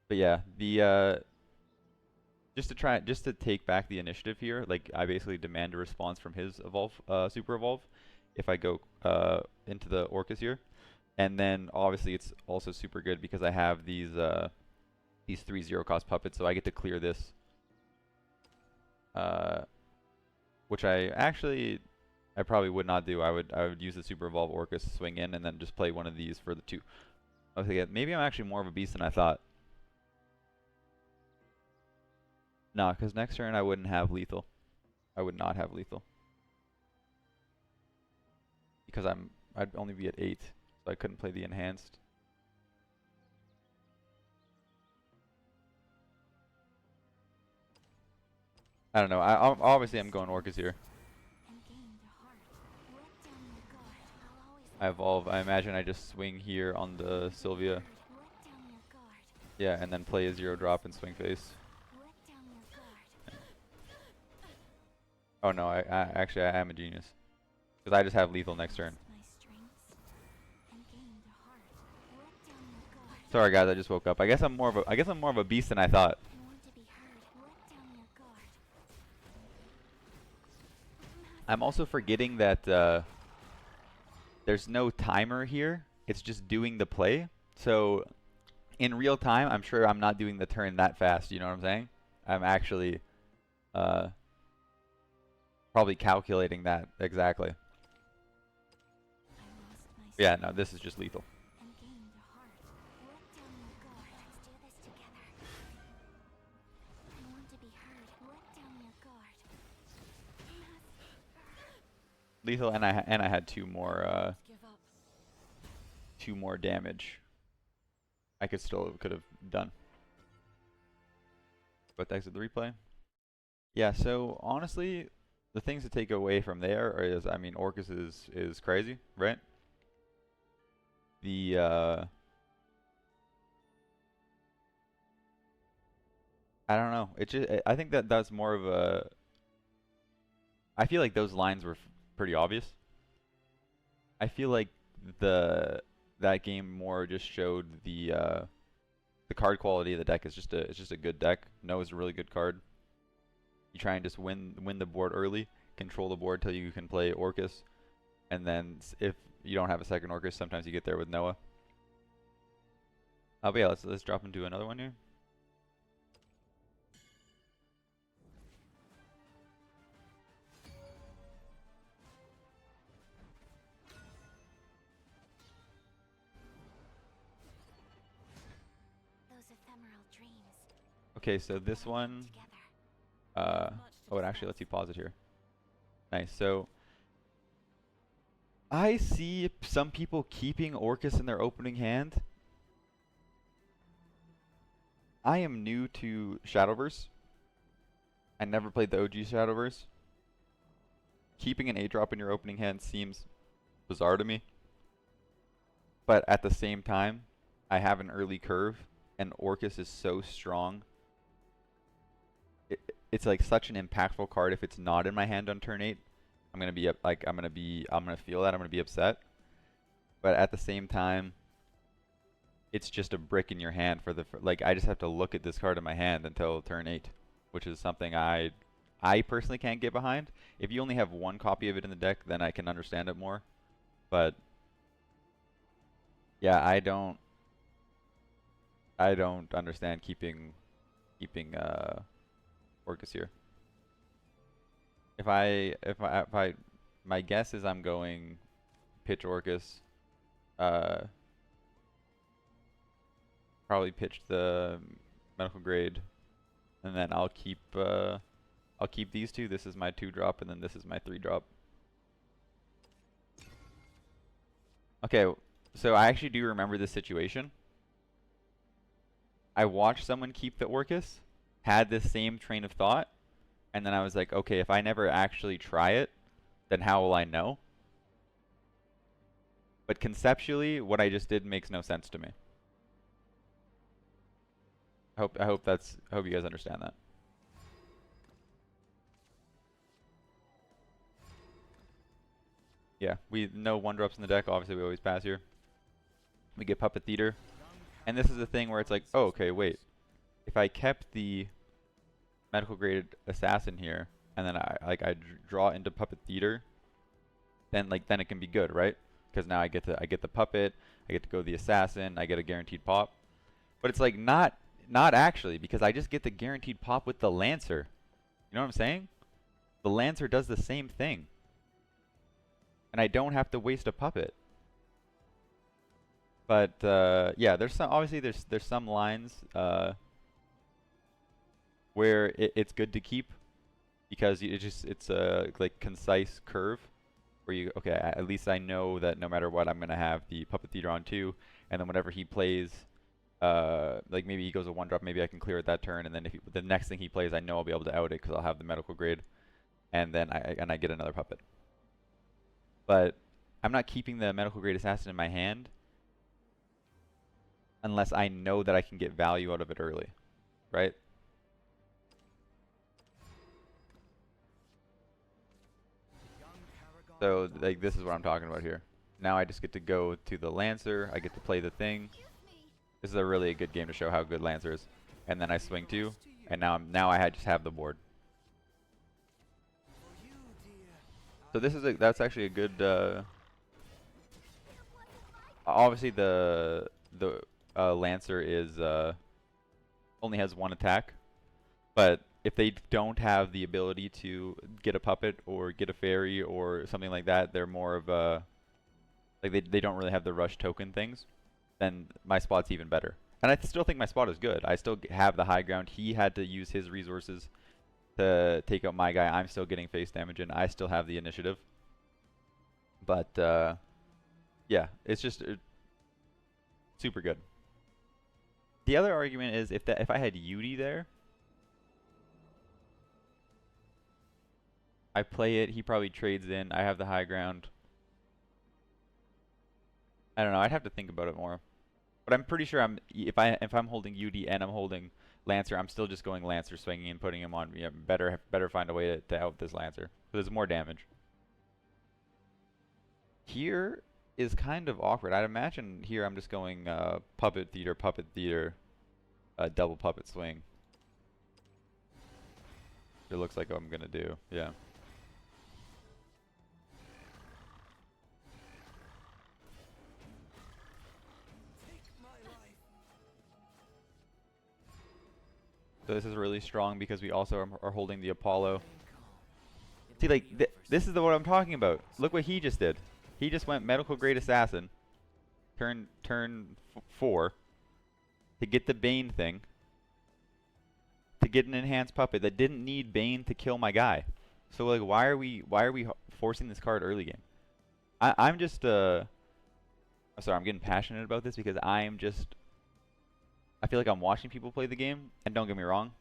But yeah, the just to take back the initiative here, like I basically demand a response from his evolve, super evolve, if I go into the Orcus here, and then obviously it's also super good because I have these 3 0-cost puppets, so I get to clear this, which I probably would not do. I would use the super evolve Orcus, swing in, and then just play one of these for the 2. Okay, maybe I'm actually more of a beast than I thought. Nah, because next turn I wouldn't have lethal. I would not have lethal. Because I'd only be at 8, so I couldn't play the enhanced. I don't know. Obviously I'm going Orcus here. I evolve. I imagine I just swing here on the Sylvia. Yeah, and then play a 0-drop and swing face. Oh no, actually I am a genius. Because I just have lethal next turn. Sorry guys, I just woke up. I guess I'm more of a beast than I thought. I'm also forgetting that there's no timer here. It's just doing the play. So in real time, I'm sure I'm not doing the turn that fast. You know what I'm saying? I'm actually probably calculating that exactly. Yeah, no, this is just lethal. Lethal, and I had 2 more damage. I could have done. But thanks to the replay. Yeah, so honestly, the things to take away from there is, I mean, Orcus is crazy, right? The I don't know. I think that's more of a. I feel like those lines were pretty obvious. I feel like that game more just showed the card quality of the deck is just a good deck. Noah's a really good card. You try and just win the board early, control the board till you can play Orcus, and then if you don't have a second Orcus, sometimes you get there with Noah. But yeah, let's drop into another one here. Okay, so this one, oh, it actually lets you pause it here. Nice. So I see some people keeping Orcus in their opening hand. I am new to Shadowverse. I never played the OG Shadowverse. Keeping an 8-drop in your opening hand seems bizarre to me. But at the same time, I have an early curve, and Orcus is so strong. It's like such an impactful card. If it's not in my hand on turn 8, I'm gonna feel that. I'm gonna be upset. But at the same time, it's just a brick in your hand for the like. I just have to look at this card in my hand until turn 8, which is something I I personally can't get behind. If you only have one copy of it in the deck, then I can understand it more. But yeah, I don't understand keeping Orcus here. If I my guess is I'm going pitch Orcus, probably pitch the medical grade, and then I'll keep these two. This is my 2-drop, and then this is my 3-drop. Okay, so I actually do remember this situation. I watched someone keep the Orcus, had this same train of thought, and then I was like, okay, if I never actually try it, then how will I know? But conceptually, what I just did makes no sense to me. I hope you guys understand that. Yeah, we know 1-drops in the deck. Obviously, we always pass here. We get Puppet Theater. And this is the thing where it's like, oh, okay, wait. If I kept the medical grade assassin here, and then I draw into Puppet Theater, then it can be good, right? Because now I get the puppet, I get to go the assassin, I get a guaranteed pop. But it's like not actually, because I just get the guaranteed pop with the Lancer. You know what I'm saying? The Lancer does the same thing. And I don't have to waste a puppet. But yeah, there's some lines where it's good to keep, because it's a like concise curve where you, okay, at least I know that no matter what, I'm gonna have the Puppet Theater on 2, and then whenever he plays, like maybe he goes a 1-drop, maybe I can clear it that turn, and then if the next thing he plays, I know I'll be able to out it because I'll have the medical grade, and then I get another puppet. But I'm not keeping the medical grade assassin in my hand unless I know that I can get value out of it early, right? So like this is what I'm talking about here. Now I just get to go to the Lancer, I get to play the thing. This is a really good game to show how good Lancer is. And then I swing 2, and now I just have the board. So that's actually a good obviously the Lancer is only has 1 attack, but if they don't have the ability to get a puppet or get a fairy or something like that, they're more of a like they don't really have the rush token things, then my spot's even better. And I still think my spot is good. I still have the high ground. He had to use his resources to take out my guy. I'm still getting face damage, and I still have the initiative. But yeah, it's just super good. The other argument is if I had Yudi there, I play it, he probably trades in, I have the high ground. I don't know, I'd have to think about it more. But I'm pretty sure if I'm holding Yudi and I'm holding Lancer, I'm still just going Lancer, swinging and putting him on. Yeah, better find a way to out this Lancer. So there's more damage. Here is kind of awkward. I'd imagine here I'm just going Puppet Theater, double Puppet swing. It looks like I'm gonna do, yeah. So this is really strong because we also are holding the Apollo. See, like, this is what I'm talking about. Look what he just did. He just went medical grade assassin, turn 4, to get the Bane thing, to get an enhanced puppet that didn't need Bane to kill my guy. So like, why are we forcing this card early game? I'm just sorry, I'm getting passionate about this because I feel like I'm watching people play the game, and don't get me wrong,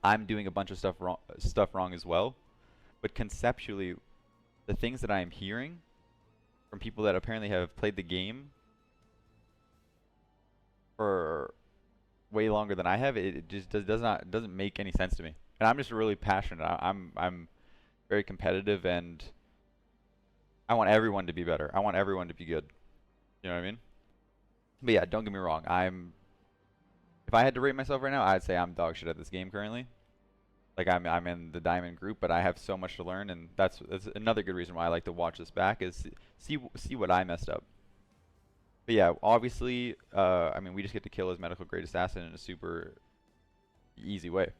I'm doing a bunch of stuff wrong as well. But conceptually, the things that I am hearing from people that apparently have played the game for way longer than I have, it just doesn't make any sense to me. And I'm just really passionate. I'm very competitive, and I want everyone to be better. I want everyone to be good. You know what I mean? But yeah, don't get me wrong. If I had to rate myself right now, I'd say I'm dog shit at this game currently. Like I'm in the diamond group, but I have so much to learn, and that's another good reason why I like to watch this back is see what I messed up. But yeah, obviously, I mean, we just get to kill his medical grade assassin in a super easy way.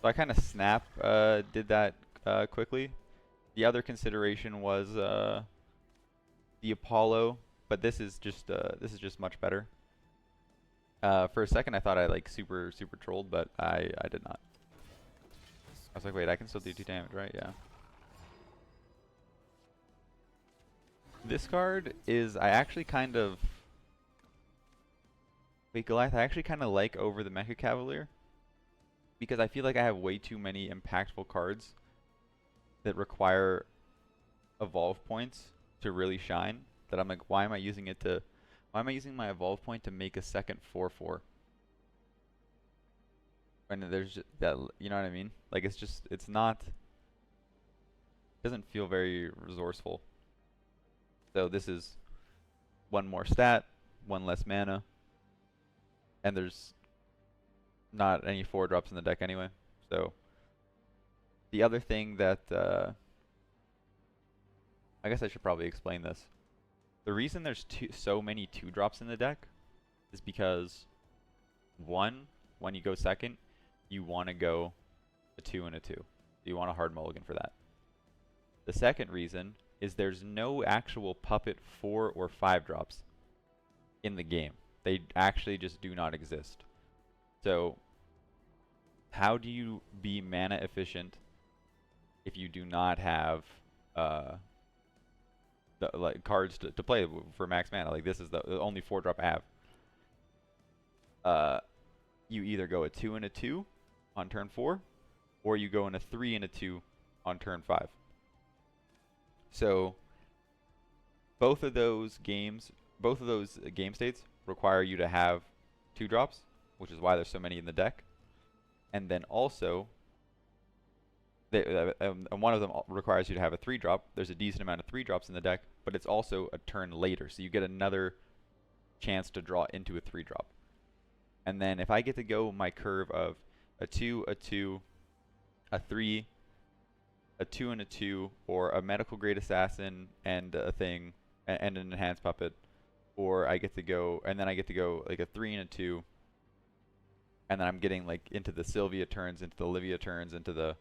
So I kind of did that quickly. The other consideration was the Apollo, but this is just much better. For a second, I thought I like super trolled, but I did not. I was like, wait, I can still do 2 damage, right? Yeah. This card is I actually kind of wait Goliath. I actually kind of like over the Mecha Cavalier because I feel like I have way too many impactful cards that require evolve points to really shine. That I'm like, why am I using my evolve point to make a second 4/4? And there's just that, you know what I mean? Like it's not, doesn't feel very resourceful. So this is one more stat, one less mana, and there's not any 4-drops in the deck anyway. So the other thing that I guess I should probably explain this. The reason there's so many 2-drops in the deck is because one, when you go second, you want to go a 2 and a 2. You want a hard mulligan for that. The second reason is there's no actual puppet 4 or 5-drops in the game. They actually just do not exist. So how do you be mana efficient if you do not have like cards to play for max mana? Like this is the only 4-drop I have. You either go a 2 and a 2 on turn 4, or you go in a 3 and a 2 on turn 5. So both of those game states require you to have 2-drops, which is why there's so many in the deck. And then also, one of them requires you to have a 3-drop. There's a decent amount of 3-drops in the deck, but it's also a turn later, so you get another chance to draw into a 3-drop. And then if I get to go my curve of a 2, a 2, a 3, a 2 and a 2, or a medical grade assassin and a thing, and an enhanced puppet, or I get to go, and then I get to go like a 3 and a 2, and then I'm getting like into the Sylvia turns, into the Olivia turns, into the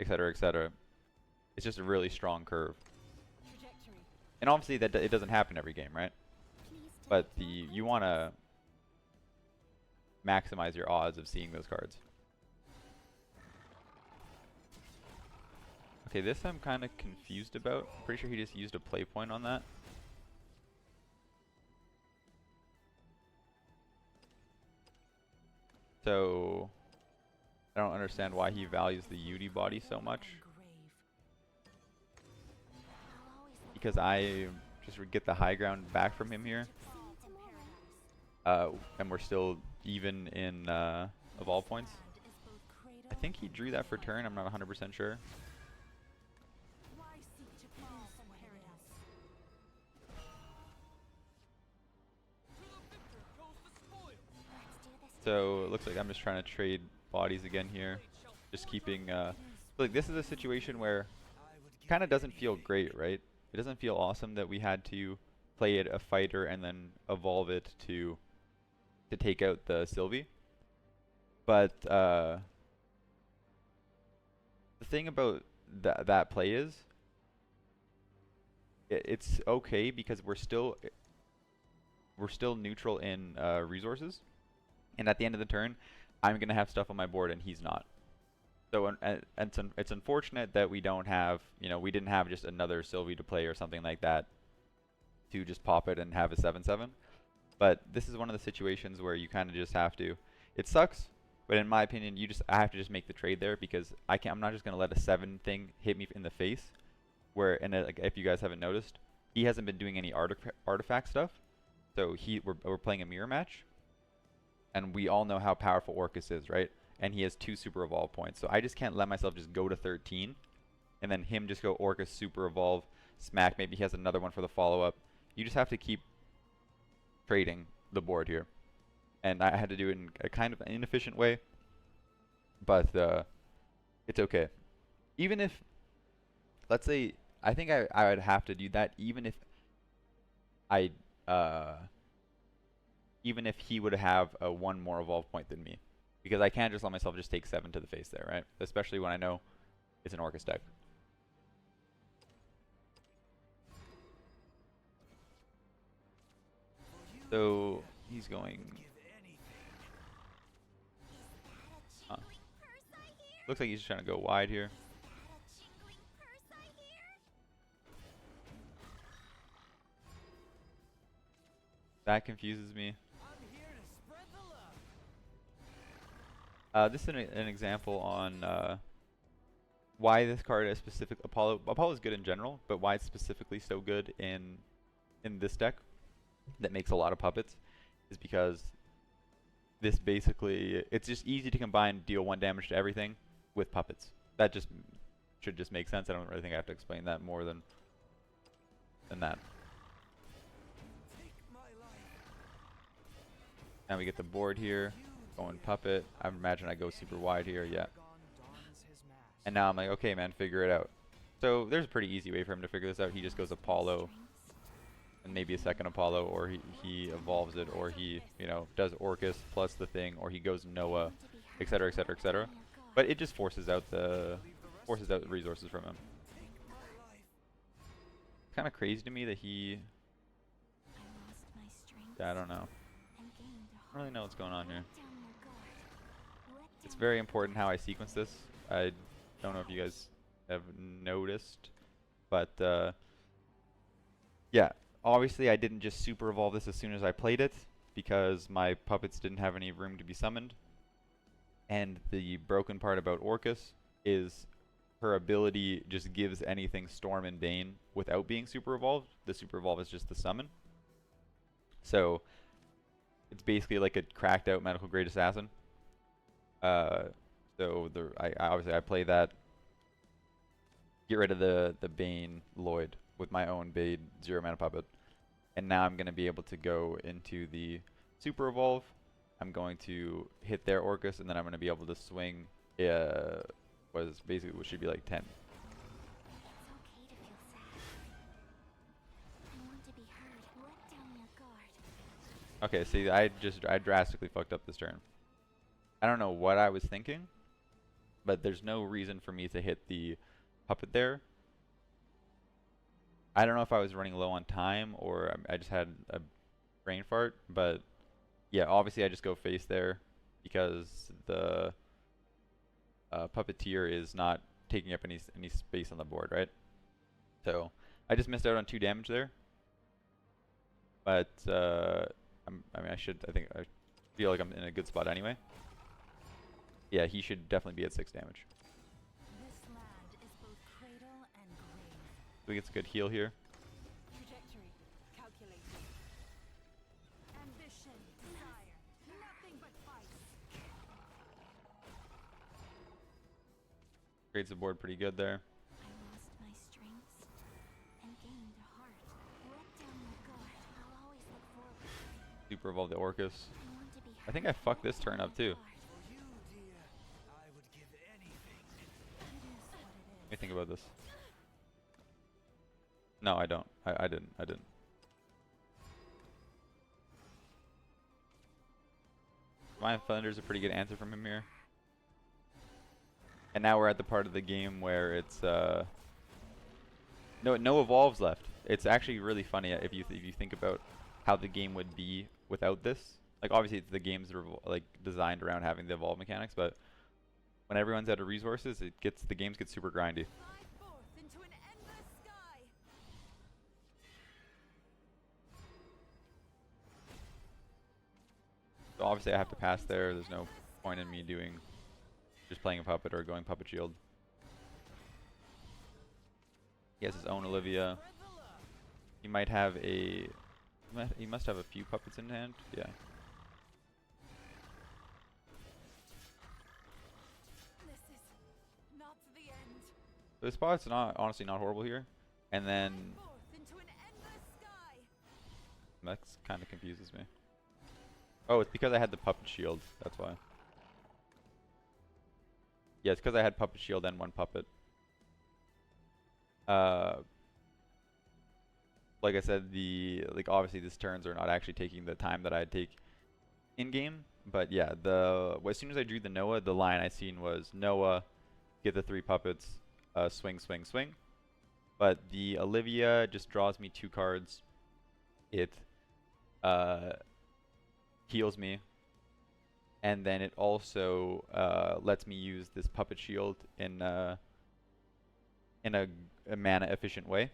etc. etc. It's just a really strong curve. And obviously that it doesn't happen every game, right? But you want to maximize your odds of seeing those cards. Okay, this I'm kind of confused about. I'm pretty sure he just used a play point on that. So I don't understand why he values the UD body so much. Because I just would get the high ground back from him here. And we're still even in of all points. I think he drew that for turn. I'm not 100% sure. So it looks like I'm just trying to trade bodies again here. Just keeping, like this is a situation where it kind of doesn't feel great, right? It doesn't feel awesome that we had to play it a fighter and then evolve it to take out the Sylvie. But the thing about that play is it's okay because we're still neutral in resources. And at the end of the turn, I'm going to have stuff on my board and he's not. So it's unfortunate that we don't have, we didn't have just another Sylvie to play or something like that to just pop it and have a 7/7. But this is one of the situations where you kind of just have to. It sucks, but in my opinion, I have to just make the trade there because I'm not just going to let a 7 thing hit me in the face. Like, if you guys haven't noticed, he hasn't been doing any artifact stuff. So we're playing a mirror match. And we all know how powerful Orcus is, right? And he has 2 super evolve points. So I just can't let myself just go to 13 and then him just go Orcus super evolve smack. Maybe he has another one for the follow-up. You just have to keep trading the board here. And I had to do it in a kind of inefficient way, but it's okay. Even if, let's say, I think I would have to do that even if I even if he would have a one more evolve point than me, because I can't just let myself just take 7 to the face there, right? Especially when I know it's an Orcus deck. So he's going. Looks like he's trying to go wide here. That confuses me. This is an example on why this card is specific. Apollo is good in general, but why it's specifically so good in this deck that makes a lot of puppets is because this basically, it's just easy to combine deal 1 damage to everything with puppets. That just should just make sense. I don't really think I have to explain that more than that. Now we get the board here, going puppet. I imagine I go super wide here, yeah. And now I'm like, okay, man, figure it out. So there's a pretty easy way for him to figure this out. He just goes Apollo, and maybe a second Apollo, or he evolves it, or he, you know, does Orcus plus the thing, or he goes Noah, etc., etc., etc. But it just forces out the resources from him. It's kind of crazy to me that he. Yeah, I don't know. I don't really know what's going on here. It's very important how I sequence this. I don't know if you guys have noticed, but yeah, obviously I didn't just super evolve this as soon as I played it because my puppets didn't have any room to be summoned. And the broken part about Orcus is her ability just gives anything Storm and Bane without being super evolved. The super evolve is just the summon. So it's basically like a cracked out medical grade assassin. So I obviously I play that. Get rid of the Bane Lloyd with my own Bane 0 mana puppet, and now I'm gonna be able to go into the super evolve. I'm going to hit their Orcus, and then I'm gonna be able to swing. Was basically what should be like 10. Okay, see, I drastically fucked up this turn. I don't know what I was thinking, but there's no reason for me to hit the puppet there. I don't know if I was running low on time or I just had a brain fart, but yeah, obviously I just go face there because the puppeteer is not taking up any space on the board, right? So I just missed out on 2 damage there, but I think I feel like I'm in a good spot anyway. Yeah, he should definitely be at 6 damage.
This land is both cradle and grave.
So he gets a good heal here.
Trajectory calculated. Ambition, desire, nothing but fight.
Grades the board pretty good there.
I lost my strengths and gained a heart. Let down your guard. I'll always look forward.
Super evolve the Orcus.
I want to be
I think I fucked this turn up too. Let me think about this. No, I don't. I didn't. Divine Thunder's a pretty good answer from him here. And now we're at the part of the game where it's no evolves left. It's actually really funny if you think about how the game would be without this. Like obviously the games are like designed around having the evolve mechanics, but when everyone's out of resources, the games get super grindy.
fly forth into an endless sky.
So obviously I have to pass there. There's no point in me just playing a puppet or going puppet shield. He has his own Olivia. He might have he must have a few puppets in hand. Yeah.
This is not the end.
So the spot's honestly not horrible here. And then
Forth into an endless sky.
that kind of confuses me. Oh, it's because I had the puppet shield. That's why. Yeah, it's because I had puppet shield and one puppet. Like I said, obviously these turns are not actually taking the time that I'd take in game. But yeah, as soon as I drew the Noah, the line I seen was Noah, get the 3 puppets, swing, swing, swing. But the Olivia just draws me 2 cards. It heals me, and then it also lets me use this puppet shield in a mana efficient way.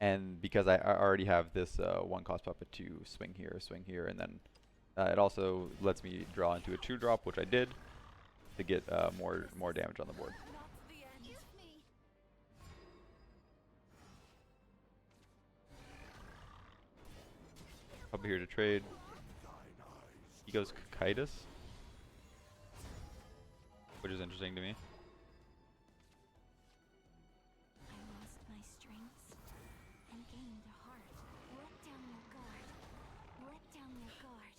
And because I already have this 1 cost puppet to swing here, and then it also lets me draw into a 2-drop, which I did, to get more damage on the board.
Not the end. Use me.
Puppet here to trade. He goes Kitus, which is interesting to me.
I lost my strengths and gained a heart. Let down your guard. Let down your guard.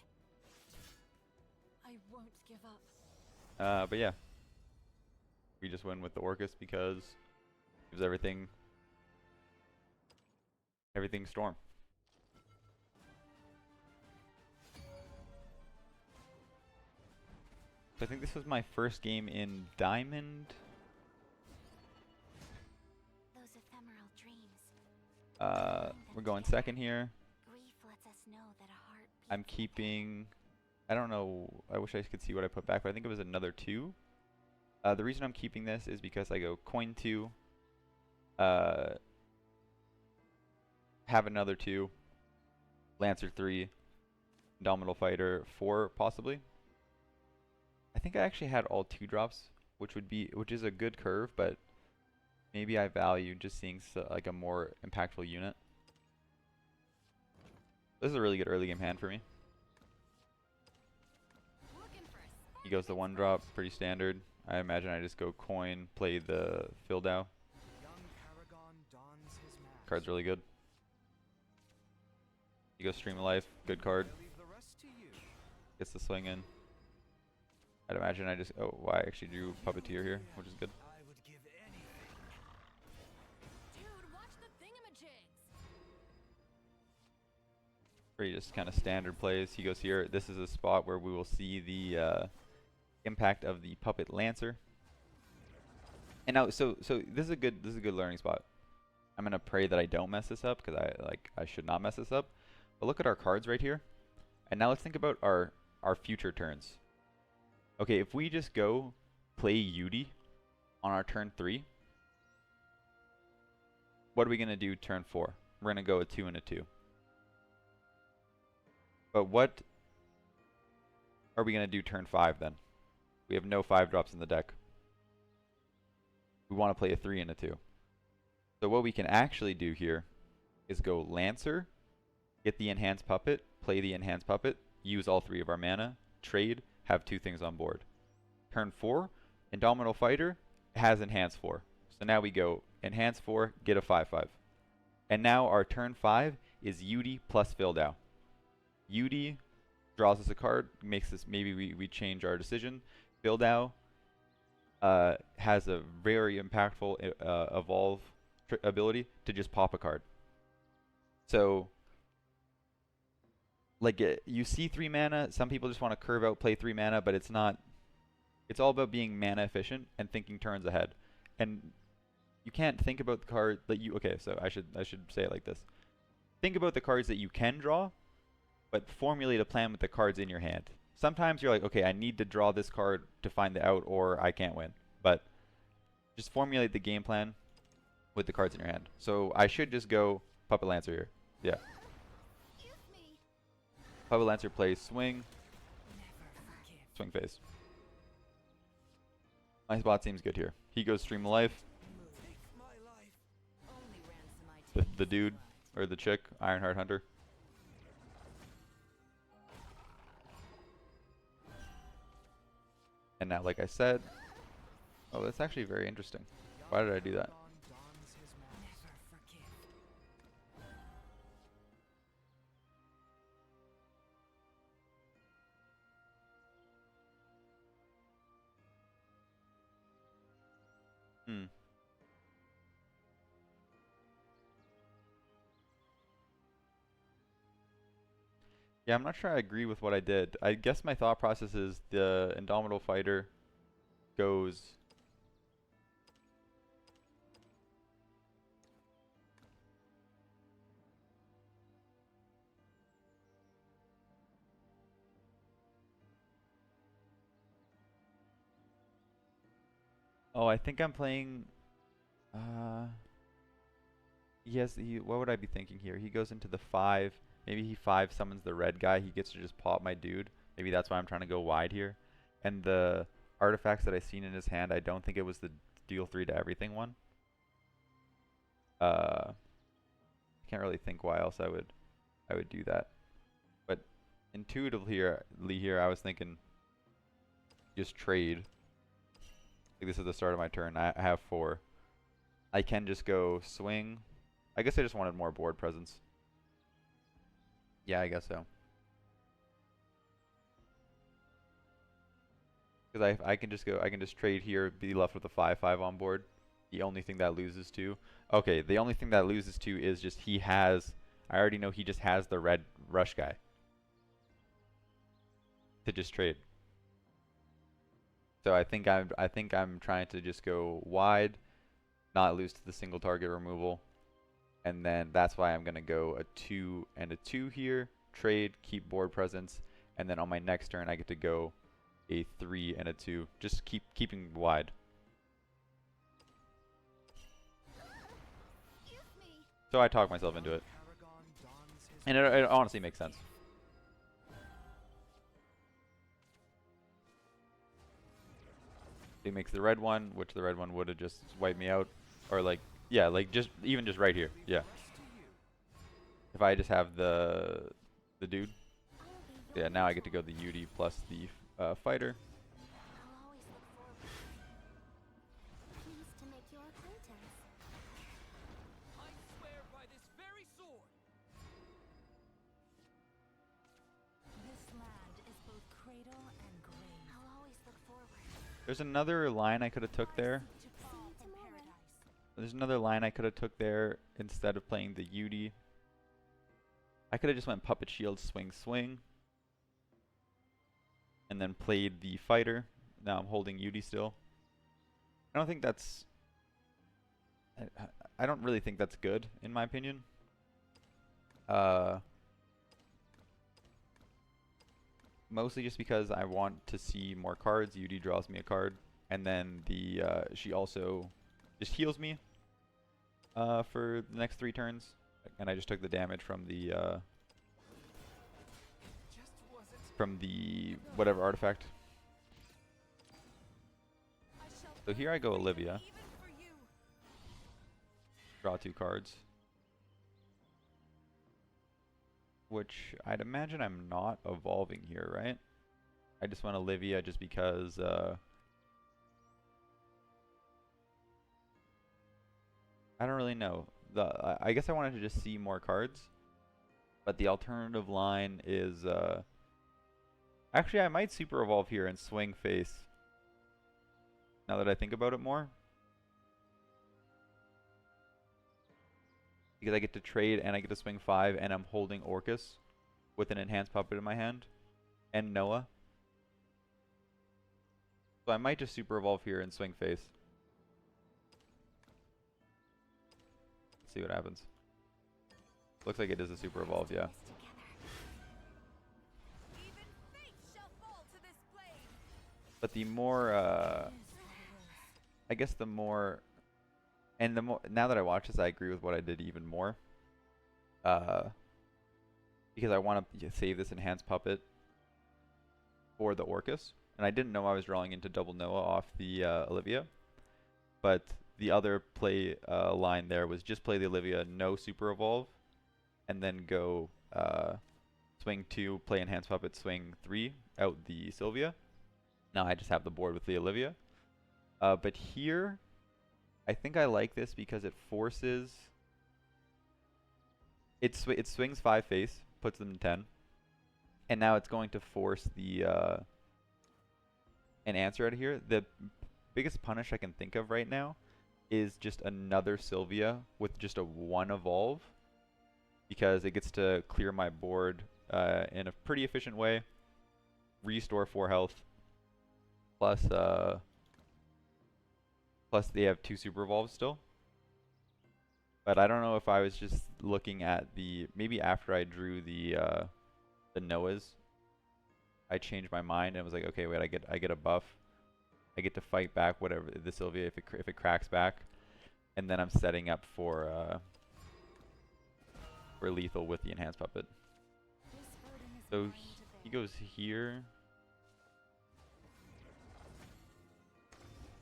I won't give up.
But yeah, we just win with the Orcus because it gives everything storm. So I think this was my first game in Diamond.
Those ephemeral dreams.
We're going second here.
Grief lets us know that a heart
I'm keeping, I don't know, I wish I could see what I put back, but I think it was another 2. The reason I'm keeping this is because I go coin 2, have another 2, Lancer 3, Indomitable Fighter 4 possibly. I think I actually had all 2-drops, which is a good curve, but maybe I value just seeing like a more impactful unit. This is a really good early game hand for me. He goes the 1-drop, pretty standard. I imagine I just go coin, play the Fildow. Card's really good. He goes Stream of Life, good card. Gets the swing in. I'd imagine I just, I actually drew Puppeteer here, which is good.
Dude, watch the thingamajigs.
Pretty just kind of standard plays. He goes here. This is a spot where we will see the impact of the Puppet Lancer. And now, so this is a good learning spot. I'm gonna pray that I don't mess this up because I should not mess this up. But look at our cards right here. And now let's think about our future turns. Okay, if we just go play Yudi on our turn 3, what are we gonna do turn 4? We're gonna go a 2 and a 2. But what are we gonna do turn 5 then? We have no 5-drops in the deck. We want to play a 3 and a 2. So what we can actually do here is go Lancer, get the Enhanced Puppet, play the Enhanced Puppet, use all 3 of our mana, trade, have 2 things on board. Turn 4, Indomitable Fighter has Enhance 4. So now we go Enhance 4, get a 5/5. And now our turn 5 is Yudi plus Fildow. Yudi draws us a card, makes this, maybe we change our decision. Fildow has a very impactful evolve ability to just pop a card. So, like, you see 3 mana. Some people just want to curve out, play 3 mana, but it's not. It's all about being mana efficient and thinking turns ahead. And you can't think about the card that you. Okay, so I should say it like this. Think about the cards that you can draw, but formulate a plan with the cards in your hand. Sometimes you're like, okay, I need to draw this card to find the out, or I can't win. But just formulate the game plan with the cards in your hand. So I should just go Puppet Lancer here. Yeah. Puppet Lancer plays swing. Swing phase. My spot seems good here. He goes Stream of Life. The dude, or the chick, Ironheart Hunter. And now, like I said, oh, that's actually very interesting. Why did I do that?
Never forgive.
Hmm. Yeah, I'm not sure I agree with what I did. I guess my thought process is the Indomitable Fighter goes. Oh, I think I'm playing. Uh, yes. What would I be thinking here? He goes into the 5. Maybe he 5 summons the red guy. He gets to just pop my dude. Maybe that's why I'm trying to go wide here. And the artifacts that I seen in his hand, I don't think it was the deal 3 to everything one. I can't really think why else I would do that. But intuitively here, I was thinking just trade. Like this is the start of my turn. I have 4. I can just go swing. I guess I just wanted more board presence. Yeah, I guess so. Because I can just go. I can just trade here. Be left with a 5/5 on board. The only thing that loses to. Okay, the only thing that loses to is just he has. I already know he just has the red rush guy to just trade. So I think I'm trying to just go wide, not lose to the single target removal, and then that's why I'm gonna go a 2 and a 2 here, trade, keep board presence, and then on my next turn I get to go a 3 and a 2, just keeping wide. So I talk myself into it, and it honestly makes sense. He makes the red one, which the red one would have just wiped me out, or like yeah, like just even just right here, yeah. If I just have the dude, yeah. Now I get to go the UD plus the fighter.
I'll always look forward. Pleased to make your acquaintance.
I swear by this very sword.
This land is both cradle and grave. I'll always look forward.
There's another line I could have took there.
See you tomorrow.
There's another line I could have took there instead of playing the UD. I could have just went Puppet Shield, swing, swing. And then played the fighter. Now I'm holding UD still. I don't think that's... I don't really think that's good, in my opinion. Mostly just because I want to see more cards. UD draws me a card. And then the she also just heals me for the next 3 turns. And I just took the damage from the whatever artifact. So here I go Olivia. Draw 2 cards. Which I'd imagine I'm not evolving here, right? I just want Olivia just because I don't really know. I guess I wanted to just see more cards. But the alternative line is actually I might super evolve here and swing face. Now that I think about it more. Because I get to trade and I get to swing 5 and I'm holding Orcus with an enhanced puppet in my hand. And Noah. So I might just super evolve here and swing face. Let's see what happens. Looks like it is a super evolve, yeah. But the more, I guess the more, and the more, now that I watch this, I agree with what I did even more. Because I want to save this enhanced puppet for the Orcus. And I didn't know I was drawing into double Noah off the Olivia. But the other play line there was just play the Olivia, no super evolve, and then go swing 2, play enhanced puppet, swing 3, out the Sylvia. Now I just have the board with the Olivia. But here, I think I like this because it forces it swings 5 face, puts them in 10, and now it's going to force the an answer out of here. The biggest punish I can think of right now is just another Sylvia with just a 1 evolve, because it gets to clear my board in a pretty efficient way, restore 4 health, plus plus they have 2 super evolves still. But I don't know if I was just looking at the, maybe after I drew the Noahs, I changed my mind and was like, okay, wait, I get a buff. I get to fight back whatever the Sylvia if it cracks back, and then I'm setting up for lethal with the enhanced puppet. So he goes here.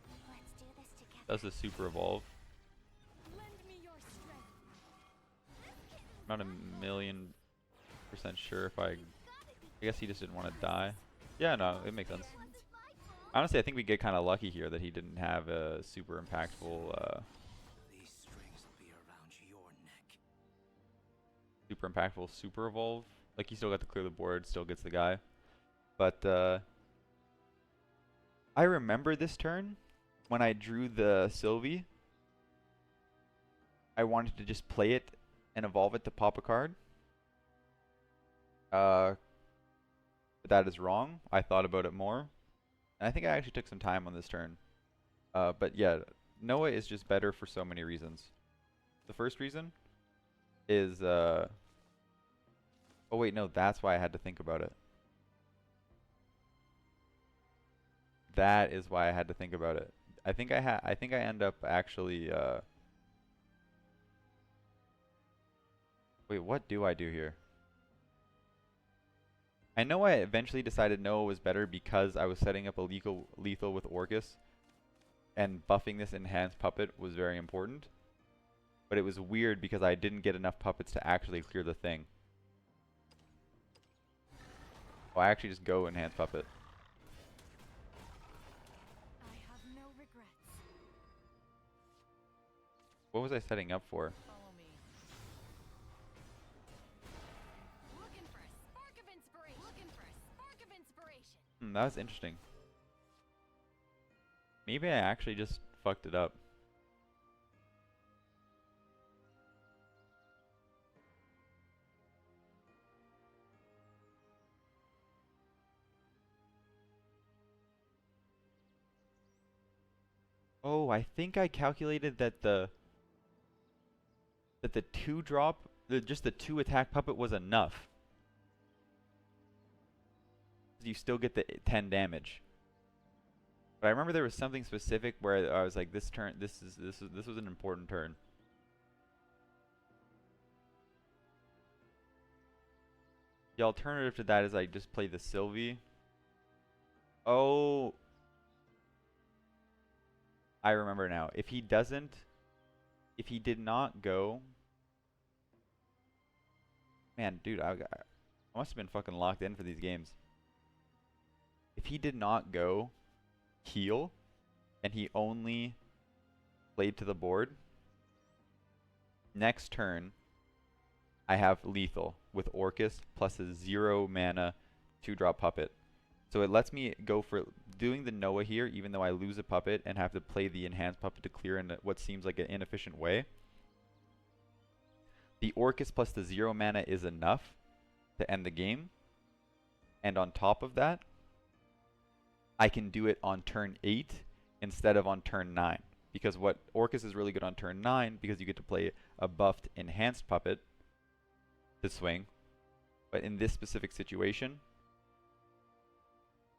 Let's do this together.
Does the super evolve.
Lend me your strength.
I'm not a million% sure if I guess he just didn't want to die. Yeah, no, it makes sense. Honestly, I think we get kind of lucky here that he didn't have a super impactful
These strings will be around your neck.
super evolve. Like, he still got to clear the board, still gets the guy. But I remember this turn when I drew the Sylvie. I wanted to just play it and evolve it to pop a card. But that is wrong. I thought about it more. And I think I actually took some time on this turn. But yeah, Noah is just better for so many reasons. The first reason is oh wait, no, that's why I had to think about it. That is why I had to think about it. I think I end up actually wait, what do I do here? I know I eventually decided Noah was better because I was setting up a lethal with Orcus, and buffing this enhanced puppet was very important. But it was weird because I didn't get enough puppets to actually clear the thing. Oh, I actually just go enhanced puppet.
I have no regrets.
What was I setting up for?
Follow me. Looking for a spark of inspiration. Looking for a spark of inspiration.
That was interesting. Maybe I actually just fucked it up. Oh, I think I calculated that the 2 drop, just the 2 attack puppet was enough. You still get the 10 damage. But I remember there was something specific where I was like, this turn, this was an important turn. The alternative to that is I just play the Sylvie. Oh, I remember now. If he did not go, man, dude, I must have been fucking locked in for these games. If he did not go heal, and he only played to the board, next turn, I have lethal with Orcus plus a 0 mana 2-drop puppet. So it lets me go for doing the Noah here, even though I lose a puppet and have to play the enhanced puppet to clear in what seems like an inefficient way. The Orcus plus the 0 mana is enough to end the game. And on top of that, I can do it on turn 8 instead of on turn 9. Because what Orcus is really good on turn 9, because you get to play a buffed enhanced puppet to swing. But in this specific situation,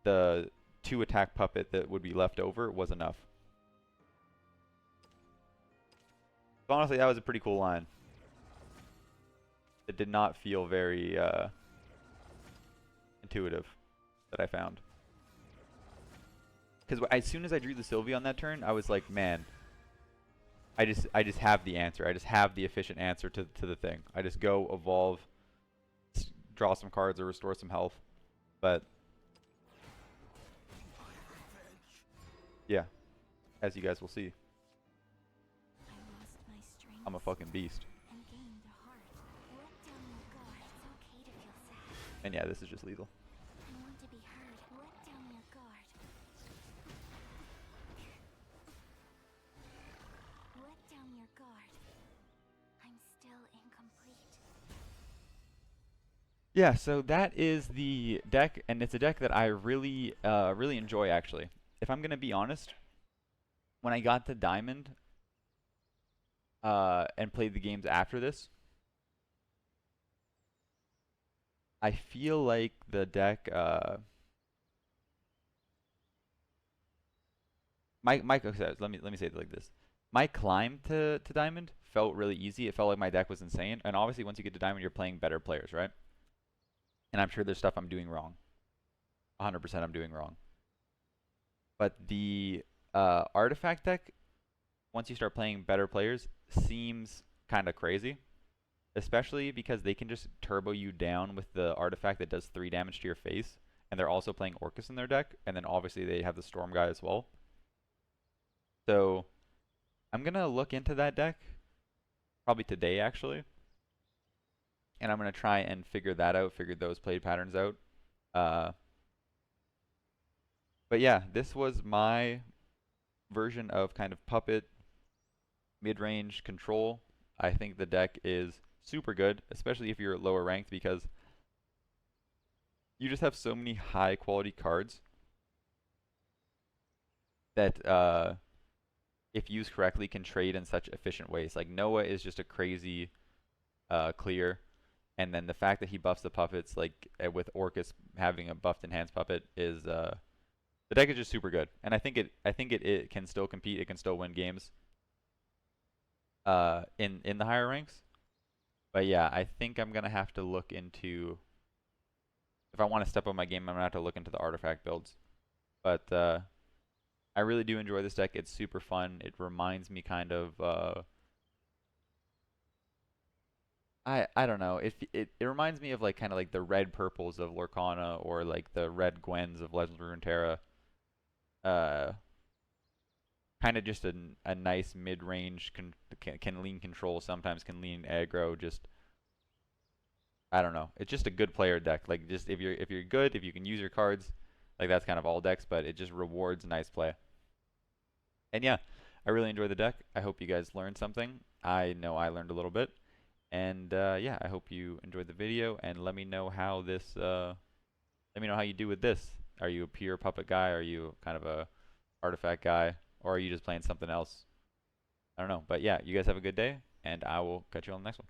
the 2 attack puppet that would be left over was enough. So honestly, that was a pretty cool line. It did not feel very intuitive, that I found. Because as soon as I drew the Sylvie on that turn, I was like, man, I just have the answer. I just have the efficient answer to the thing. I just go, evolve, draw some cards, or restore some health. But yeah, as you guys will see. I'm a fucking beast.
and gained a heart. Let down your guard. It's okay to feel sad.
And yeah, this is just lethal.
I want to be heard. Let down your guard. Let down your guard. I'm still incomplete.
Yeah, so that is the deck, and it's a deck that I really, really enjoy actually. If I'm gonna be honest, when I got to Diamond, and played the games after this, I feel like the deck, okay, let me say it like this. My climb to Diamond felt really easy. It felt like my deck was insane, and obviously once you get to Diamond, you're playing better players, right? And I'm sure there's stuff I'm doing wrong. 100% I'm doing wrong. But the artifact deck, once you start playing better players, seems kind of crazy. Especially because they can just turbo you down with the artifact that does 3 damage to your face. And they're also playing Orcus in their deck. And then obviously they have the Storm guy as well. So I'm going to look into that deck. Probably today actually. And I'm going to try and figure that out. Figure those play patterns out. But yeah, this was my version of kind of puppet mid-range control. I think the deck is super good, especially if you're lower ranked, because you just have so many high quality cards that if used correctly can trade in such efficient ways. Like Noah is just a crazy clear, and then the fact that he buffs the puppets, like with Orcus having a buffed enhanced puppet, is the deck is just super good. And I think it can still compete. It can still win games in the higher ranks. But yeah, I think I'm gonna have to look into, if I want to step up my game, I'm gonna have to look into the artifact builds. But I really do enjoy this deck. It's super fun. It reminds me kind of I don't know. It reminds me of like kind of like the red purples of Lorcana, or like the red Gwens of Legends of Runeterra. Uh, Kind of just a nice mid-range can lean control, sometimes can lean aggro. Just I don't know. It's just a good player deck. Like just if you're good, if you can use your cards, like that's kind of all decks, but it just rewards nice play. And yeah, I really enjoy the deck. I hope you guys learned something. I know I learned a little bit. And yeah, I hope you enjoyed the video, and let me know how this let me know how you do with this. Are you a pure puppet guy? Are you kind of a artifact guy? Or are you just playing something else? I don't know. But yeah, you guys have a good day, and I will catch you on the next one.